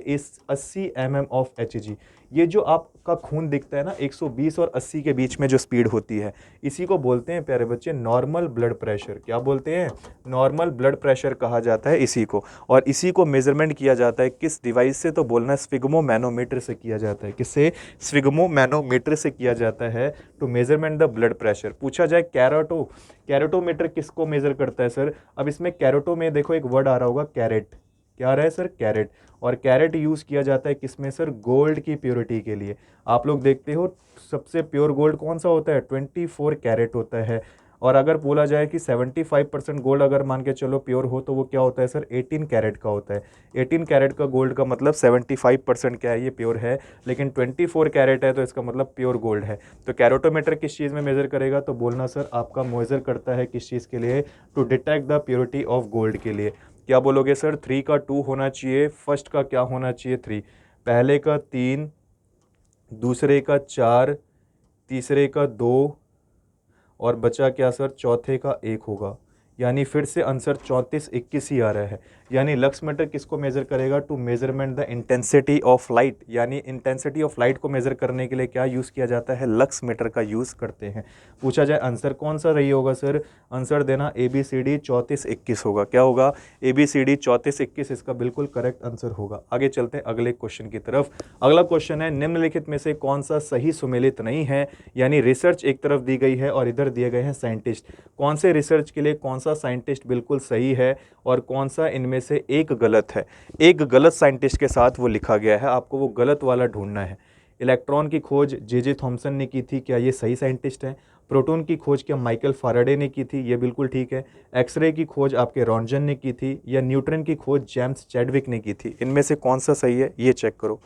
80 mm/Hg। ये जो आपका खून दिखता है ना 120 और 80 के बीच में जो स्पीड होती है, इसी को बोलते हैं प्यारे बच्चे नॉर्मल ब्लड प्रेशर। क्या बोलते हैं? नॉर्मल ब्लड प्रेशर कहा जाता है इसी को। और इसी को मेजरमेंट किया जाता है किस डिवाइस से? तो बोलना है स्फिग्मोमैनोमीटर से किया जाता है। किससे? स्फिग्मोमैनोमीटर से किया जाता है to measurement the blood pressure. पूछा जाए कैरोटोमीटर किसको मेजर करता है सर? अब इसमें कैरोटो में देखो एक वर्ड आ रहा होगा कैरेट। क्या आ रहा है सर? कैरेट। और कैरेट यूज़ किया जाता है किसमें सर? गोल्ड की प्योरिटी के लिए। आप लोग देखते हो सबसे प्योर गोल्ड कौन सा होता है? 24 कैरेट होता है। और अगर बोला जाए कि 75% गोल्ड अगर मान के चलो प्योर हो तो वो क्या होता है सर? 18 कैरेट का होता है। 18 कैरेट का गोल्ड का मतलब 75% क्या है? ये प्योर है। लेकिन 24 कैरेट है तो इसका मतलब प्योर गोल्ड है। तो कैरोटोमीटर किस चीज़ में मेजर करेगा? तो बोलना सर आपका मेजर करता है किस चीज़ के लिए? To detect the purity of gold के लिए। क्या बोलोगे सर? 3 का 2 होना चाहिए, फर्स्ट का क्या होना चाहिए? 3, पहले का 3, दूसरे का 4, तीसरे का 2 और बचा क्या सर? चौथे का 1 होगा। यानी फिर से आंसर 34 21 ही आ रहा है। यानी लक्स मीटर किसको मेजर करेगा? To measurement the intensity of light. यानी इंटेंसिटी ऑफ लाइट को मेजर करने के लिए क्या यूज़ किया जाता है? लक्स मीटर का यूज़ करते हैं। पूछा जाए आंसर कौन सा रही होगा सर? आंसर देना ABCD 34 21 होगा। क्या होगा? ABCD 34 21 इसका बिल्कुल करेक्ट आंसर होगा। आगे चलते हैं अगले क्वेश्चन की तरफ। अगला क्वेश्चन है निम्नलिखित में से कौन सा सही सुमेलित नहीं है? यानी रिसर्च एक तरफ दी गई है और इधर दिए गए हैं साइंटिस्ट। कौन से रिसर्च के लिए कौन सा साइंटिस्ट बिल्कुल सही है और कौन सा इनमें से एक गलत है? एक गलत साइंटिस्ट के साथ वो लिखा गया है, आपको वो गलत वाला ढूंढना है। इलेक्ट्रॉन की खोज जे थॉमसन ने की थी, क्या ये सही साइंटिस्ट है? प्रोटॉन की खोज क्या माइकल फाराडे ने की थी? ये बिल्कुल ठीक है। एक्सरे की खोज आपके रॉन्जन ने की थी या न्यूट्रन की खोज जेम्स चैडविक ने की थी? इनमें से कौन सा सही है ये चेक करो।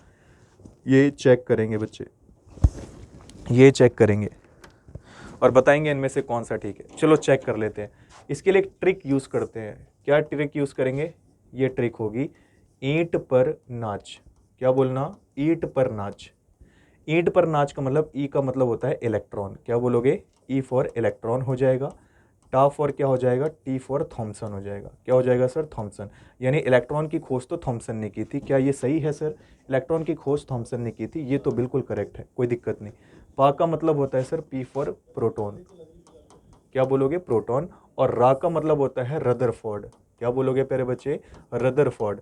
ये चेक करेंगे बच्चे, ये चेक करेंगे और बताएंगे इनमें से कौन सा ठीक है। चलो चेक कर लेते हैं। इसके लिए एक ट्रिक यूज़ करते हैं। क्या ट्रिक यूज़ करेंगे? ये ट्रिक होगी ईंट पर नाच। क्या बोलना? ईंट पर नाच। ईंट पर नाच का मतलब ई का मतलब होता है इलेक्ट्रॉन। क्या बोलोगे? ई फॉर इलेक्ट्रॉन हो जाएगा। टा फॉर क्या हो जाएगा? टी फॉर थॉमसन हो जाएगा। क्या हो जाएगा सर? थॉमसन। यानी इलेक्ट्रॉन की खोज तो थॉमसन ने की थी। क्या ये सही है सर? इलेक्ट्रॉन की खोज थॉमसन ने की थी, ये तो बिल्कुल करेक्ट है, कोई दिक्कत नहीं। पा का मतलब होता है सर पी फॉर प्रोटॉन। क्या बोलोगे? प्रोटॉन। और रा का मतलब होता है रदरफोर्ड। क्या बोलोगे प्यारे बच्चे? रदरफोर्ड।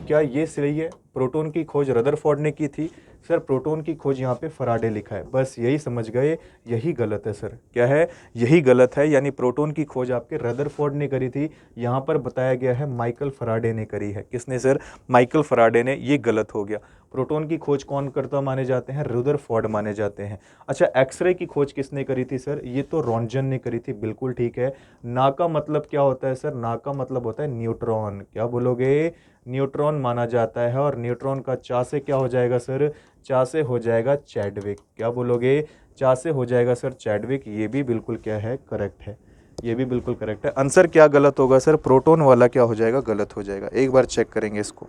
क्या ये सही है? प्रोटॉन की खोज रदरफोर्ड ने की थी। सर प्रोटॉन की खोज यहाँ पे फराडे लिखा है, बस यही समझ गए, यही गलत है सर। क्या है? यही गलत है। यानी प्रोटॉन की खोज आपके रदरफोर्ड ने करी थी, यहाँ पर बताया गया है माइकल फराडे ने करी है। किसने सर? माइकल फराडे ने। ये गलत हो गया। प्रोटॉन की खोज कौन करता माने जाते हैं? रदरफोर्ड माने जाते हैं। अच्छा, एक्सरे की खोज किसने करी थी सर? ये तो रॉन्जन ने करी थी, बिल्कुल ठीक है। ना का मतलब क्या होता है सर? ना का मतलब होता है न्यूट्रॉन। क्या बोलोगे? न्यूट्रॉन माना जाता है। और न्यूट्रॉन का चा से क्या हो जाएगा सर? चा से हो जाएगा चैडविक। क्या बोलोगे? चा से हो जाएगा सर चैडविक। ये भी बिल्कुल क्या है? करेक्ट है। ये भी बिल्कुल करेक्ट है। आंसर क्या गलत होगा सर? प्रोटॉन वाला क्या हो जाएगा? गलत हो जाएगा। एक बार चेक करेंगे इसको,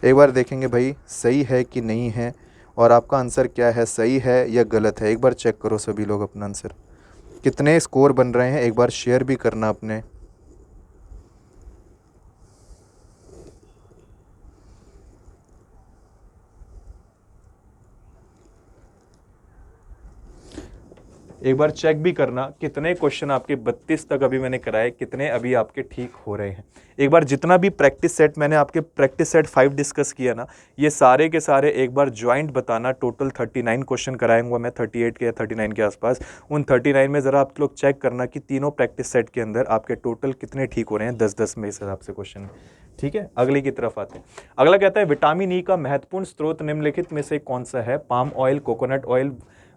एक बार देखेंगे भाई सही है कि नहीं है और आपका आंसर क्या है, सही है या गलत है। एक बार चेक करो सभी लोग अपना आंसर। कितने स्कोर बन रहे हैं एक बार शेयर भी करना अपने। एक बार चेक भी करना कितने क्वेश्चन आपके 32 तक अभी मैंने कराए, कितने अभी आपके ठीक हो रहे हैं। एक बार जितना भी प्रैक्टिस सेट मैंने आपके प्रैक्टिस सेट 5 डिस्कस किया ना, ये सारे के सारे एक बार ज्वाइंट बताना। टोटल 39 क्वेश्चन कराएंगा मैं 38 के या 39 के आसपास। उन 39 में ज़रा आप लोग चेक करना कि तीनों प्रैक्टिस सेट के अंदर आपके टोटल कितने ठीक हो रहे हैं, 10-10 में इस हिसाब से क्वेश्चन। ठीक है, अगले की तरफ आते हैं। अगला कहता है विटामिन ई का महत्वपूर्ण स्रोत निम्नलिखित में से कौन सा है? Palm oil, coconut oil,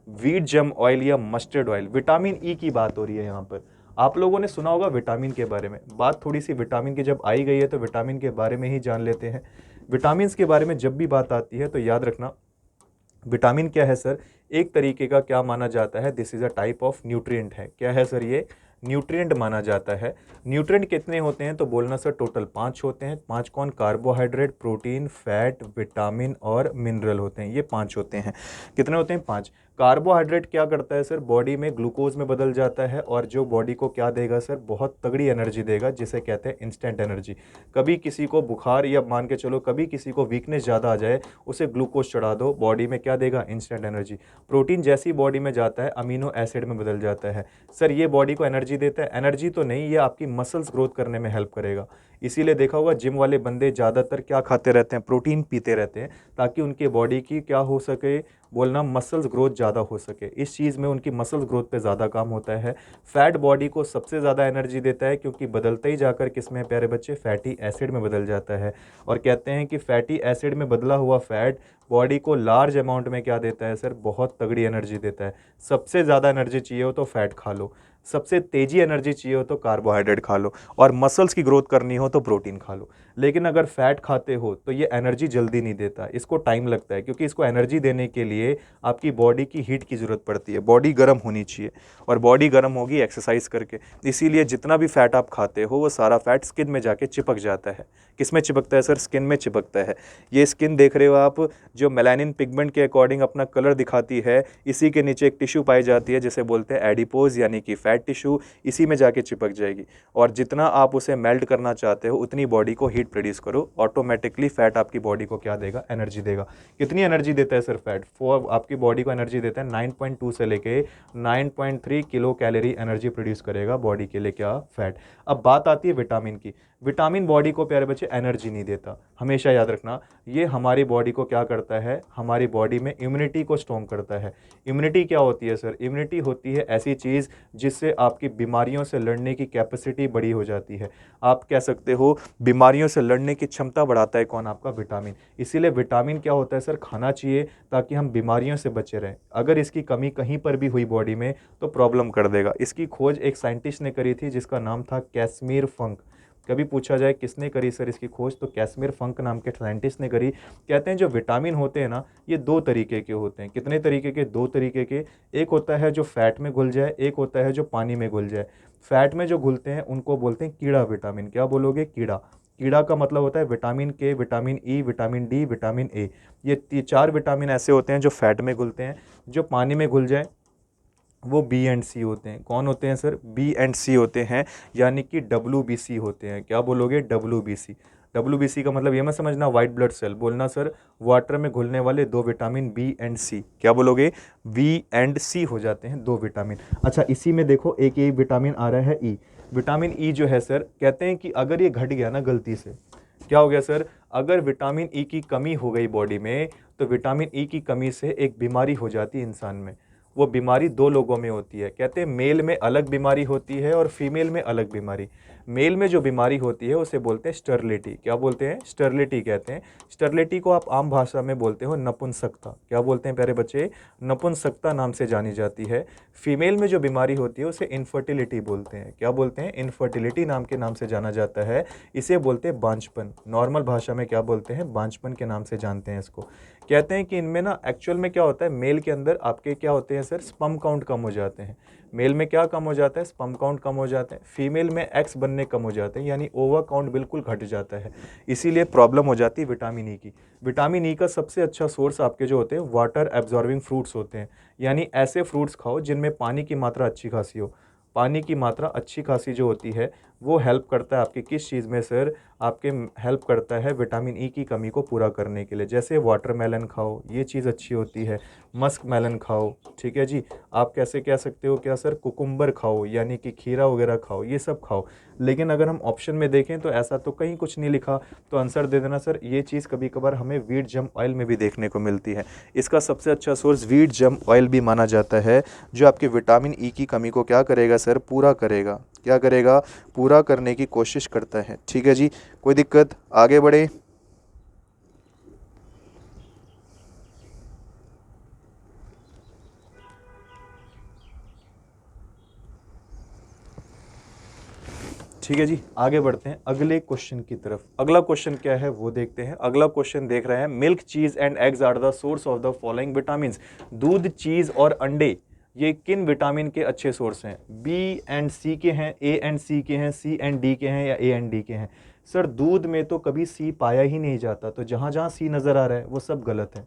wheat जम ऑयल या मस्टर्ड ऑयल। विटामिन ई की बात हो रही है यहाँ पर। आप लोगों ने सुना होगा विटामिन के बारे में, बात थोड़ी सी विटामिन की जब आई गई है तो विटामिन के बारे में ही जान लेते हैं। विटामिन के बारे में जब भी बात आती है तो याद रखना, विटामिन क्या है सर? एक तरीके का क्या माना जाता है, this is a type of nutrient है। क्या है सर? ये न्यूट्रिएंट माना जाता है। न्यूट्रिएंट कितने होते हैं तो बोलना सर टोटल 5 होते हैं। 5 कौन? कार्बोहाइड्रेट, प्रोटीन, फैट, विटामिन और मिनरल होते हैं। ये 5 होते हैं। कितने होते हैं? 5। कार्बोहाइड्रेट क्या करता है सर? बॉडी में ग्लूकोज में बदल जाता है और जो बॉडी को क्या देगा सर? बहुत तगड़ी एनर्जी देगा, जिसे कहते हैं इंस्टेंट एनर्जी। कभी किसी को बुखार या मान के चलो कभी किसी को वीकनेस ज़्यादा आ जाए, उसे ग्लूकोज चढ़ा दो, बॉडी में क्या देगा? Instant energy. प्रोटीन जैसी बॉडी में जाता है अमीनो एसिड में बदल जाता है। सर ये बॉडी को एनर्जी देता है? एनर्जी तो नहीं, ये आपकी मसल्स ग्रोथ करने में हेल्प करेगा। इसीलिए देखा होगा जिम वाले बंदे ज़्यादातर क्या खाते रहते हैं? प्रोटीन पीते रहते हैं, ताकि उनके बॉडी की क्या हो सके, बोलना मसल्स ग्रोथ ज़्यादा हो सके। इस चीज़ में उनकी मसल्स ग्रोथ पे ज़्यादा काम होता है। फैट बॉडी को सबसे ज़्यादा एनर्जी देता है, क्योंकि बदलते ही जाकर किस में प्यारे बच्चे? फैटी एसिड में बदल जाता है। और कहते हैं कि फैटी एसिड में बदला हुआ फैट बॉडी को लार्ज अमाउंट में क्या देता है सर? बहुत तगड़ी एनर्जी देता है। सबसे ज़्यादा एनर्जी चाहिए हो तो फैट खा लो, सबसे तेज़ी एनर्जी चाहिए हो तो कार्बोहाइड्रेट खा लो, और मसल्स की ग्रोथ करनी हो तो प्रोटीन खा लो। लेकिन अगर फैट खाते हो तो ये एनर्जी जल्दी नहीं देता, इसको टाइम लगता है, क्योंकि इसको एनर्जी देने के लिए आपकी बॉडी की हीट की ज़रूरत पड़ती है। बॉडी गर्म होनी चाहिए, और बॉडी गर्म होगी एक्सरसाइज करके। इसीलिए जितना भी फैट आप खाते हो वो सारा फैट स्किन में जाके चिपक जाता है। किस में चिपकता है सर? स्किन में चिपकता है। ये स्किन देख रहे हो आप, जो मेलानिन पिगमेंट के अकॉर्डिंग अपना कलर दिखाती है, इसी के नीचे एक टिश्यू पाई जाती है जिसे बोलते हैं एडिपोज, यानी कि फैट टिश्यू। इसी में जाके चिपक जाएगी, और जितना आप उसे मेल्ट करना चाहते हो उतनी बॉडी को हीट प्रोड्यूस करो, ऑटोमेटिकली फैट आपकी बॉडी को क्या देगा? एनर्जी देगा। कितनी एनर्जी देता है सर फैट? आपकी बॉडी को एनर्जी देता है 9.2 से लेके 9.3 किलो कैलोरी एनर्जी प्रोड्यूस करेगा बॉडी के लिए क्या? फैट। अब बात आती है विटामिन की। विटामिन बॉडी को प्यारे बच्चे एनर्जी नहीं देता, हमेशा याद रखना। ये हमारी बॉडी को क्या करता है? हमारी बॉडी में इम्यूनिटी को स्ट्रॉन्ग करता है। इम्यूनिटी क्या होती है सर? इम्यूनिटी होती है ऐसी चीज़ जिससे आपकी बीमारियों से लड़ने की कैपेसिटी बड़ी हो जाती है। आप कह सकते हो बीमारियों से लड़ने की क्षमता बढ़ाता है कौन? आपका विटामिन। इसीलिए विटामिन क्या होता है सर? खाना चाहिए, ताकि हम बीमारियों से बचे रहें। अगर इसकी कमी कहीं पर भी हुई बॉडी में तो प्रॉब्लम कर देगा। इसकी खोज एक साइंटिस्ट ने करी थी जिसका नाम था कैसमीर फंक। कभी पूछा जाए किसने करी सर इसकी खोज, तो कैसमीर फंक नाम के साइंटिस्ट ने करी। कहते हैं जो विटामिन होते हैं ना, ये 2 तरीके के होते हैं। कितने तरीके के? 2 तरीके के। एक होता है जो फैट में घुल जाए, एक होता है जो पानी में घुल जाए। फैट में जो घुलते हैं उनको बोलते हैं कीड़ा विटामिन। क्या बोलोगे? कीड़ा। कीड़ा का मतलब होता है विटामिन के, vitamin E, vitamin D, vitamin A. ये 4 विटामिन ऐसे होते हैं जो फैट में घुलते हैं। जो पानी में घुल जाए वो बी एंड सी होते हैं। कौन होते हैं सर? बी एंड सी होते हैं, यानी कि WBC होते हैं। क्या बोलोगे? WBC। WBC का मतलब ये मत समझना वाइट ब्लड सेल, बोलना सर वाटर में घुलने वाले 2 विटामिन बी एंड सी। क्या बोलोगे? बी एंड सी हो जाते हैं 2 विटामिन। अच्छा, इसी में देखो एक ये विटामिन आ रहा है ई। विटामिन ई जो है सर, कहते हैं कि अगर ये घट गया ना गलती से, क्या हो गया सर? अगर विटामिन ई की कमी हो गई बॉडी में, तो विटामिन ई की कमी से एक बीमारी हो जाती है इंसान में। वो बीमारी 2 लोगों में होती है। कहते हैं मेल में अलग बीमारी होती है और फीमेल में अलग बीमारी। मेल में जो बीमारी होती है उसे बोलते हैं स्टर्लिटी। क्या बोलते हैं? स्टर्लिटी कहते हैं। स्टर्लिटी को आप आम भाषा में बोलते हो नपुंसकता। क्या बोलते हैं प्यारे बच्चे? नपुंसकता नाम से जानी जाती है। फीमेल में जो बीमारी होती है उसे इनफर्टिलिटी बोलते हैं। क्या बोलते हैं? इनफर्टिलिटी नाम के नाम से जाना जाता है। इसे बोलते हैं बांझपन। नॉर्मल भाषा में क्या बोलते हैं? बांझपन के नाम से जानते हैं इसको। कहते हैं कि इनमें ना एक्चुअल में क्या होता है, मेल के अंदर आपके क्या होते हैं सर? स्पर्म काउंट कम हो जाते हैं। मेल में क्या कम हो जाता है? स्पर्म काउंट कम हो जाते हैं। फीमेल में एक्स बनने कम हो जाते हैं, यानी ओवर काउंट बिल्कुल घट जाता है। इसीलिए प्रॉब्लम हो जाती है विटामिन ई की। विटामिन ई का सबसे अच्छा सोर्स आपके जो होते हैं वाटर एब्जॉर्बिंग फ्रूट्स होते हैं, यानी ऐसे फ्रूट्स खाओ जिनमें पानी की मात्रा अच्छी खासी हो। पानी की मात्रा अच्छी खासी जो होती है वो हेल्प करता है आपकी किस चीज़ में सर? आपके हेल्प करता है विटामिन ई की कमी को पूरा करने के लिए। जैसे वाटरमेलन खाओ, ये चीज़ अच्छी होती है। मस्क मेलन खाओ, ठीक है जी। आप कैसे कह सकते हो क्या सर, कुकुम्बर खाओ यानी कि खीरा वगैरह खाओ, ये सब खाओ। लेकिन अगर हम ऑप्शन में देखें तो ऐसा तो कहीं कुछ नहीं लिखा, तो आंसर दे देना सर, ये चीज़ कभी कभार हमें व्हीट जम ऑयल में भी देखने को मिलती है। इसका सबसे अच्छा सोर्स व्हीट जम ऑयल भी माना जाता है, जो आपके विटामिन ई की कमी को क्या करेगा सर, पूरा करेगा। क्या करेगा, पूरा करने की कोशिश करता है, ठीक है जी। कोई दिक्कत, आगे बढ़े। ठीक है जी, आगे बढ़ते हैं अगले क्वेश्चन की तरफ। अगला क्वेश्चन क्या है वो देखते हैं। अगला क्वेश्चन देख रहे हैं, milk cheese and eggs are the source of the following vitamin. दूध, चीज और अंडे ये किन विटामिन के अच्छे सोर्स हैं? बी एंड सी के हैं, ए एंड सी के हैं, सी एंड डी के हैं, या ए एंड डी के हैं? सर दूध में तो कभी सी पाया ही नहीं जाता, तो जहां जहां सी नजर आ रहा है वो सब गलत है।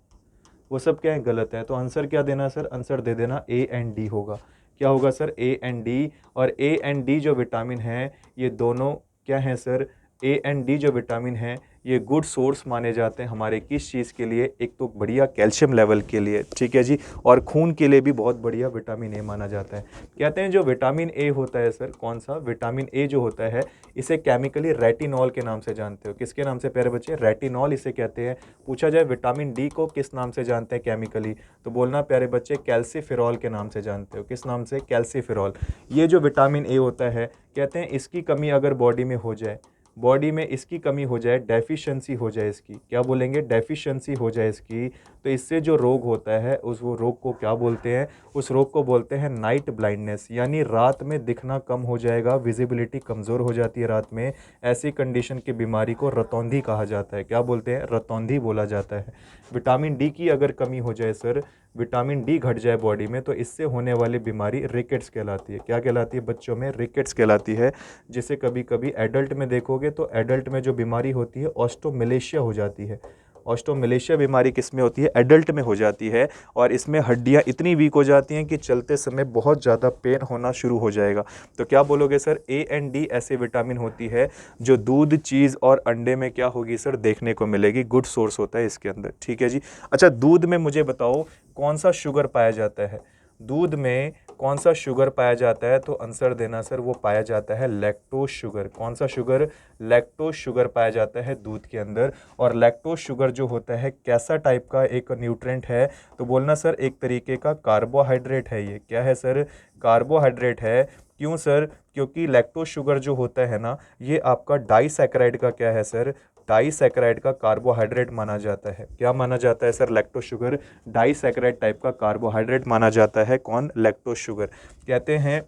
वो सब क्या है, गलत है। तो आंसर क्या देना है सर, आंसर दे देना ए एंड डी होगा। क्या होगा सर, ए एंड डी। और ए एंड डी जो विटामिन है ये दोनों क्या हैं सर, ए एंड डी जो विटामिन है ये गुड सोर्स माने जाते हैं हमारे किस चीज़ के लिए, एक तो बढ़िया कैल्शियम लेवल के लिए, ठीक है जी, और खून के लिए भी बहुत बढ़िया विटामिन ए माना जाता है। कहते हैं जो विटामिन ए होता है सर, कौन सा विटामिन ए जो होता है, इसे केमिकली रेटिनॉल के नाम से जानते हो। किसके नाम से प्यारे बच्चे, रेटिनॉल इसे कहते हैं। पूछा जाए विटामिन डी को किस नाम से जानते हैं केमिकली, तो बोलना प्यारे बच्चे कैल्सीफेरॉल के नाम से जानते हो। किस नाम से, कैल्सीफेरॉल। ये जो विटामिन ए होता है, कहते हैं इसकी कमी अगर बॉडी में हो जाए, बॉडी में इसकी कमी हो जाए, डेफिशिएंसी हो जाए इसकी, क्या बोलेंगे, डेफिशिएंसी हो जाए इसकी, तो इससे जो रोग होता है उस वो रोग को क्या बोलते हैं, उस रोग को बोलते हैं नाइट ब्लाइंडनेस, यानी रात में दिखना कम हो जाएगा, विजिबिलिटी कमज़ोर हो जाती है रात में। ऐसी कंडीशन की बीमारी को रतौंधी कहा जाता है। क्या बोलते हैं, रतौंधी बोला जाता है। विटामिन डी की अगर कमी हो जाए सर, विटामिन डी घट जाए बॉडी में, तो इससे होने वाली बीमारी रिकेट्स कहलाती है। क्या कहलाती है बच्चों में, रिकेट्स कहलाती है। जिसे कभी कभी एडल्ट में देखोगे तो एडल्ट में जो बीमारी होती है ऑस्टोमेलेशिया हो जाती है। ऑस्टोमेलेशिया बीमारी किस में होती है, एडल्ट में हो जाती है, और इसमें हड्डियां इतनी वीक हो जाती हैं कि चलते समय बहुत ज़्यादा पेन होना शुरू हो जाएगा। तो क्या बोलोगे सर, ए एंड डी ऐसे विटामिन होती है जो दूध, चीज़ और अंडे में क्या होगी सर, देखने को मिलेगी, गुड सोर्स होता है इसके अंदर, ठीक है जी। अच्छा, दूध में मुझे बताओ कौन सा शुगर पाया जाता है, दूध में कौन सा शुगर पाया जाता है, तो आंसर देना सर, वो पाया जाता है लैक्टोज शुगर। कौन सा शुगर, लैक्टोज शुगर पाया जाता है दूध के अंदर। और लैक्टोज शुगर जो होता है कैसा टाइप का एक न्यूट्रेंट है, तो बोलना सर एक तरीके का कार्बोहाइड्रेट है। ये क्या है सर, कार्बोहाइड्रेट है। क्यों सर, क्योंकि लैक्टोज शुगर जो होता है ना, ये आपका डाइसैकेराइड का क्या है सर, डाइसैकेराइड का कार्बोहाइड्रेट माना जाता है। क्या माना जाता है sir, lactose sugar disaccharide type का कार्बोहाइड्रेट माना जाता है। कौन, लैक्टोज शुगर। कहते हैं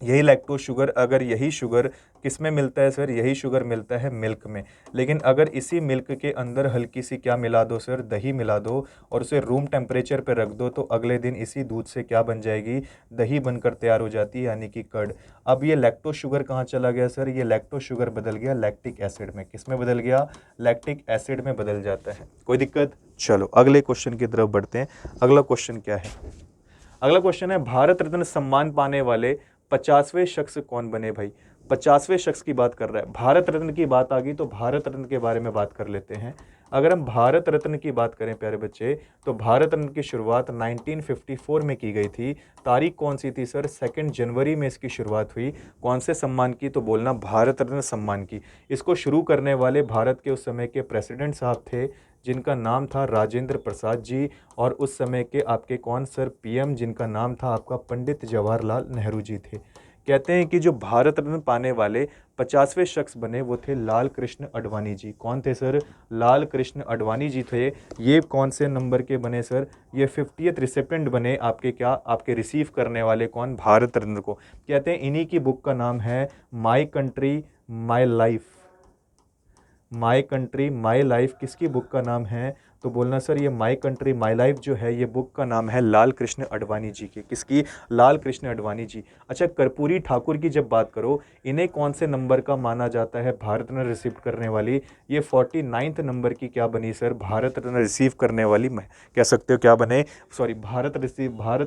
यही लैक्टोज शुगर, अगर यही शुगर किस में मिलता है सर, यही शुगर मिलता है मिल्क में। लेकिन अगर इसी मिल्क के अंदर हल्की सी क्या मिला दो सर, दही मिला दो, और उसे रूम टेम्परेचर पे रख दो, तो अगले दिन इसी दूध से क्या बन जाएगी, दही बनकर तैयार हो जाती है, यानी कि कर्ड। अब ये लैक्टोज शुगर कहाँ चला गया सर, ये लैक्टोज शुगर बदल गया लैक्टिक एसिड में। किस में बदल गया, लैक्टिक एसिड में बदल जाता है। कोई दिक्कत, चलो अगले क्वेश्चन की तरफ बढ़ते हैं। अगला क्वेश्चन क्या है, अगला क्वेश्चन है, भारत रत्न सम्मान पाने वाले 50वें शख्स कौन बने भाई। 50वें शख्स की बात कर रहा है, भारत रत्न की बात आ गई तो भारत रत्न के बारे में बात कर लेते हैं। अगर हम भारत रत्न की बात करें प्यारे बच्चे, तो भारत रत्न की शुरुआत 1954 में की गई थी। तारीख कौन सी थी सर, 2 जनवरी में इसकी शुरुआत हुई। कौन से सम्मान की, तो बोलना भारत रत्न सम्मान की। इसको शुरू करने वाले भारत के उस समय के प्रेसिडेंट साहब थे, जिनका नाम था राजेंद्र प्रसाद जी। और उस समय के आपके कौन सर, पीएम, जिनका नाम था आपका पंडित जवाहरलाल नेहरू जी थे। कहते हैं कि जो भारत रत्न पाने वाले 50वें शख्स बने वो थे लाल कृष्ण आडवाणी जी। कौन थे सर, लाल कृष्ण आडवाणी जी थे। ये कौन से नंबर के बने सर, ये 50th रिसिपेंट बने आपके, क्या आपके रिसीव करने वाले, कौन, भारत रत्न को। कहते हैं इन्हीं की बुक का नाम है my country my life. My country my life किसकी बुक का नाम है, तो बोलना सर ये माई कंट्री माई लाइफ जो है ये बुक का नाम है लाल कृष्ण आडवाणी जी की। किसकी, लाल कृष्ण आडवाणी जी। अच्छा, कर्पूरी ठाकुर की जब बात करो, इन्हें कौन से नंबर का माना जाता है भारत रत्न रिसीव करने वाली, ये 49th नंबर की क्या बनी सर, भारत रत्न रिसीव करने वाली, कह सकते हो क्या बने, सॉरी, भारत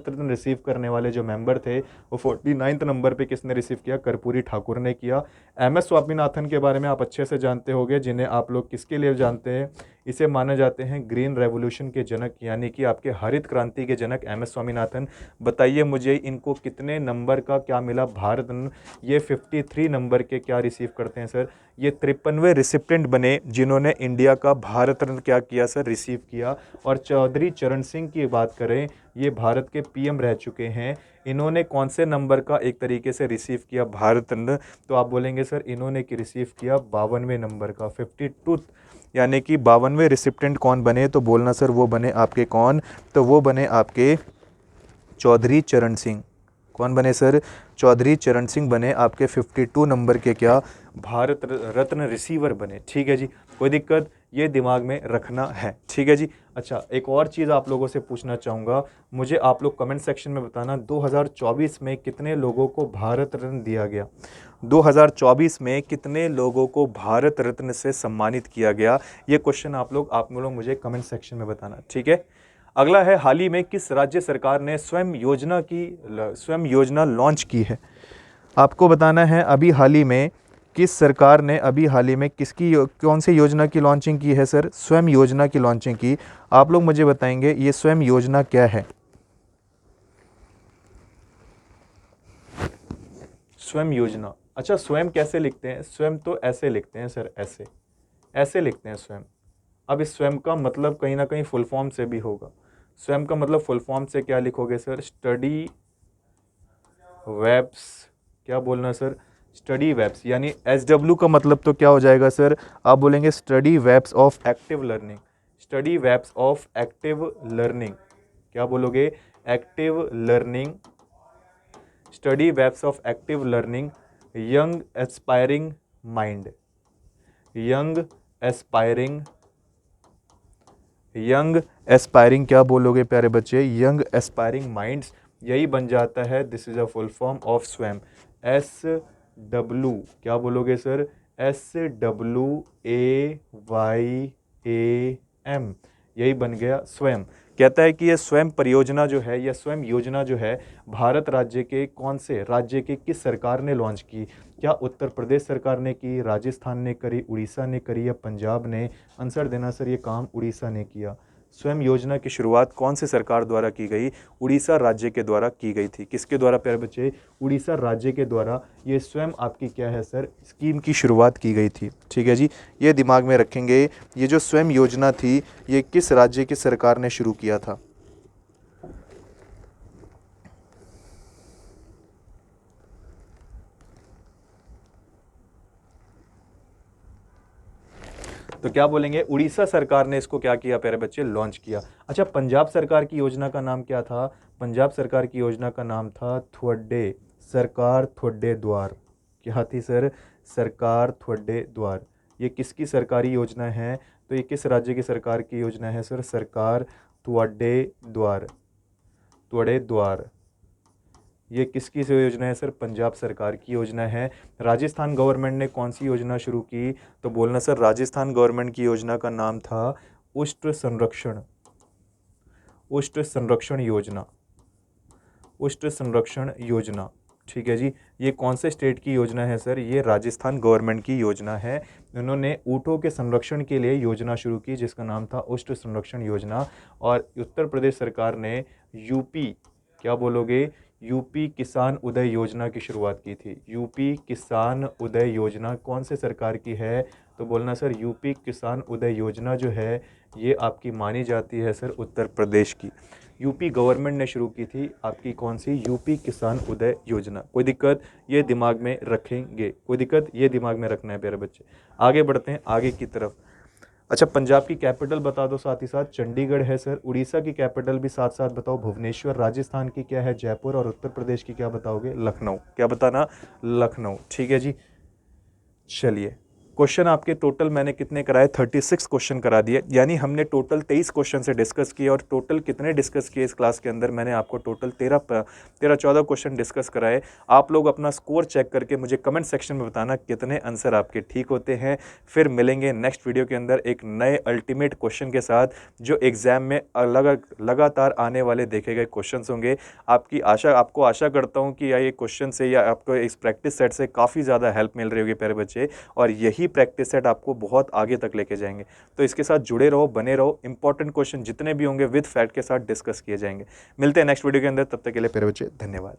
रत्न रिसीव करने वाले जो मेंबर थे वो 49th नंबर पे किसने रिसीव किया, कर्पूरी ठाकुर ने किया। MS स्वामीनाथन के बारे में आप अच्छे से जानते होंगे, जिन्हें आप लोग किसके लिए जानते हैं, इसे माना जाते हैं ग्रीन रेवोल्यूशन के जनक यानी कि आपके हरित क्रांति के जनक एम एस स्वामीनाथन। बताइए मुझे इनको कितने नंबर का क्या मिला भारत रत्न? ये 53 नंबर के क्या रिसीव करते हैं सर? ये 53वें रिसिप्टेंट बने जिन्होंने इंडिया का भारत रत्न क्या किया सर? रिसीव किया। और चौधरी चरण सिंह की बात करें, ये भारत के पीएम रह चुके हैं। इन्होंने कौन से नंबर का एक तरीके से रिसीव किया भारत रत्न? तो आप बोलेंगे सर इन्होंने की रिसीव किया 52वें नंबर का, 52, यानी कि 52वें रिसिप्टेंट कौन बने? तो बोलना सर वो बने आपके कौन? तो वो बने आपके चौधरी चरण सिंह। कौन बने सर? चौधरी चरण सिंह बने आपके 52 नंबर के क्या? भारत रत्न रिसीवर बने। ठीक है जी, कोई दिक्कत? ये दिमाग में रखना है। ठीक है जी। अच्छा, एक और चीज़ आप लोगों से पूछना चाहूँगा, मुझे आप लोग कमेंट सेक्शन में बताना 2024 में कितने लोगों को भारत रत्न दिया गया? 2024 में कितने लोगों को भारत रत्न से सम्मानित किया गया? ये क्वेश्चन आप लोग मुझे कमेंट सेक्शन में बताना। ठीक है। अगला है, हाल ही में किस राज्य सरकार ने स्वयं योजना लॉन्च की है? आपको बताना है अभी हाल ही में किस सरकार ने अभी हाल ही में कौन सी योजना की लॉन्चिंग की है सर? स्वयं योजना की लॉन्चिंग की। आप लोग मुझे बताएंगे ये स्वयं योजना क्या है? स्वयं योजना। अच्छा, स्वयं कैसे लिखते हैं? स्वयं तो ऐसे लिखते हैं सर, ऐसे ऐसे लिखते हैं स्वयं। अब इस स्वयं का मतलब कहीं ना कहीं फुल फॉर्म से भी होगा। स्वयं का मतलब फुल फॉर्म से क्या लिखोगे सर? Study webs. क्या बोलना सर? स्टडी वेब्स, यानी SW का मतलब तो क्या हो जाएगा सर? आप बोलेंगे study webs of active learning. Study webs of active learning. क्या बोलोगे? Active learning. Study webs of active learning. Young aspiring mind. Young aspiring. Young aspiring क्या बोलोगे प्यारे बच्चे? यंग एस्पायरिंग माइंड्स, यही बन जाता है। This is a full form of स्वयं। SW क्या बोलोगे सर? SWAYAM, यही बन गया स्वयं। कहता है कि यह स्वयं परियोजना जो है, यह स्वयं योजना जो है, भारत राज्य के कौन से राज्य के किस सरकार ने लॉन्च की? क्या उत्तर प्रदेश सरकार ने की, राजस्थान ने करी, उड़ीसा ने करी या पंजाब ने? आंसर देना सर, ये काम उड़ीसा ने किया। स्वयं योजना की शुरुआत कौन सी सरकार द्वारा की गई? उड़ीसा राज्य के द्वारा की गई थी। किसके द्वारा प्यारे बच्चे? उड़ीसा राज्य के द्वारा ये स्वयं आपकी क्या है सर? स्कीम की शुरुआत की गई थी। ठीक है जी, ये दिमाग में रखेंगे। ये जो स्वयं योजना थी, ये किस राज्य की सरकार ने शुरू किया था? तो क्या बोलेंगे? उड़ीसा सरकार ने इसको क्या किया प्यारे बच्चे? लॉन्च किया। अच्छा, पंजाब सरकार की योजना का नाम क्या था? पंजाब सरकार की योजना का नाम था थोड़े सरकार थोड़े द्वार। क्या थी सर? सरकार थोड़े द्वार। ये किसकी सरकारी योजना है? तो ये किस राज्य की सरकार की योजना है सर? सरकार थोड़े द्वार। थोड़े द्वार, ये किसकी से योजना है सर? पंजाब सरकार की योजना है। राजस्थान गवर्नमेंट ने कौन सी योजना शुरू की? तो बोलना सर, राजस्थान गवर्नमेंट की योजना का नाम था उष्ट संरक्षण। उष्ट संरक्षण योजना। उष्ट संरक्षण योजना। ठीक है जी। ये कौन से स्टेट की योजना है सर? ये राजस्थान गवर्नमेंट की योजना है। उन्होंने ऊँटों के संरक्षण के लिए योजना शुरू की जिसका नाम था उष्ट संरक्षण योजना। और उत्तर प्रदेश सरकार ने यूपी, क्या बोलोगे? यूपी किसान उदय योजना की शुरुआत की थी। यूपी किसान उदय योजना कौन से सरकार की है? तो बोलना सर, यूपी किसान उदय योजना जो है ये आपकी मानी जाती है सर उत्तर प्रदेश की। यूपी गवर्नमेंट ने शुरू की थी आपकी कौन सी? यूपी किसान उदय योजना। कोई दिक्कत? ये दिमाग में रखेंगे। कोई दिक्कत? ये दिमाग में रखना है प्यारे बच्चे। आगे बढ़ते हैं आगे की तरफ। अच्छा, पंजाब की कैपिटल बता दो साथ ही साथ। चंडीगढ़ है सर। उड़ीसा की कैपिटल भी साथ साथ बताओ, भुवनेश्वर। राजस्थान की क्या है? जयपुर। और उत्तर प्रदेश की क्या बताओगे? लखनऊ। क्या बताना? लखनऊ। ठीक है जी। चलिए, क्वेश्चन आपके टोटल मैंने कितने कराए? 36 क्वेश्चन करा दिए, यानी हमने टोटल 23 क्वेश्चन से डिस्कस किए। और टोटल कितने डिस्कस किए इस क्लास के अंदर? मैंने आपको टोटल 13-14 क्वेश्चन डिस्कस कराए। आप लोग अपना स्कोर चेक करके मुझे कमेंट सेक्शन में बताना कितने आंसर आपके ठीक होते हैं। फिर मिलेंगे नेक्स्ट वीडियो के अंदर एक नए अल्टीमेट क्वेश्चन के साथ, जो एग्जाम में लगातार आने वाले देखे गए क्वेश्चन होंगे। आपको आशा करता हूँ कि ये क्वेश्चन से या आपको इस प्रैक्टिस सेट से काफ़ी ज़्यादा हेल्प मिल रही होगी प्यारे बच्चे। और यही यही प्रैक्टिस सेट आपको बहुत आगे तक लेके जाएंगे। तो इसके साथ जुड़े रहो, बने रहो, इंपॉर्टेंट क्वेश्चन जितने भी होंगे विद फैक्ट के साथ डिस्कस किए जाएंगे। मिलते हैं नेक्स्ट वीडियो के अंदर, तब तक के लिए प्यारे बच्चे धन्यवाद।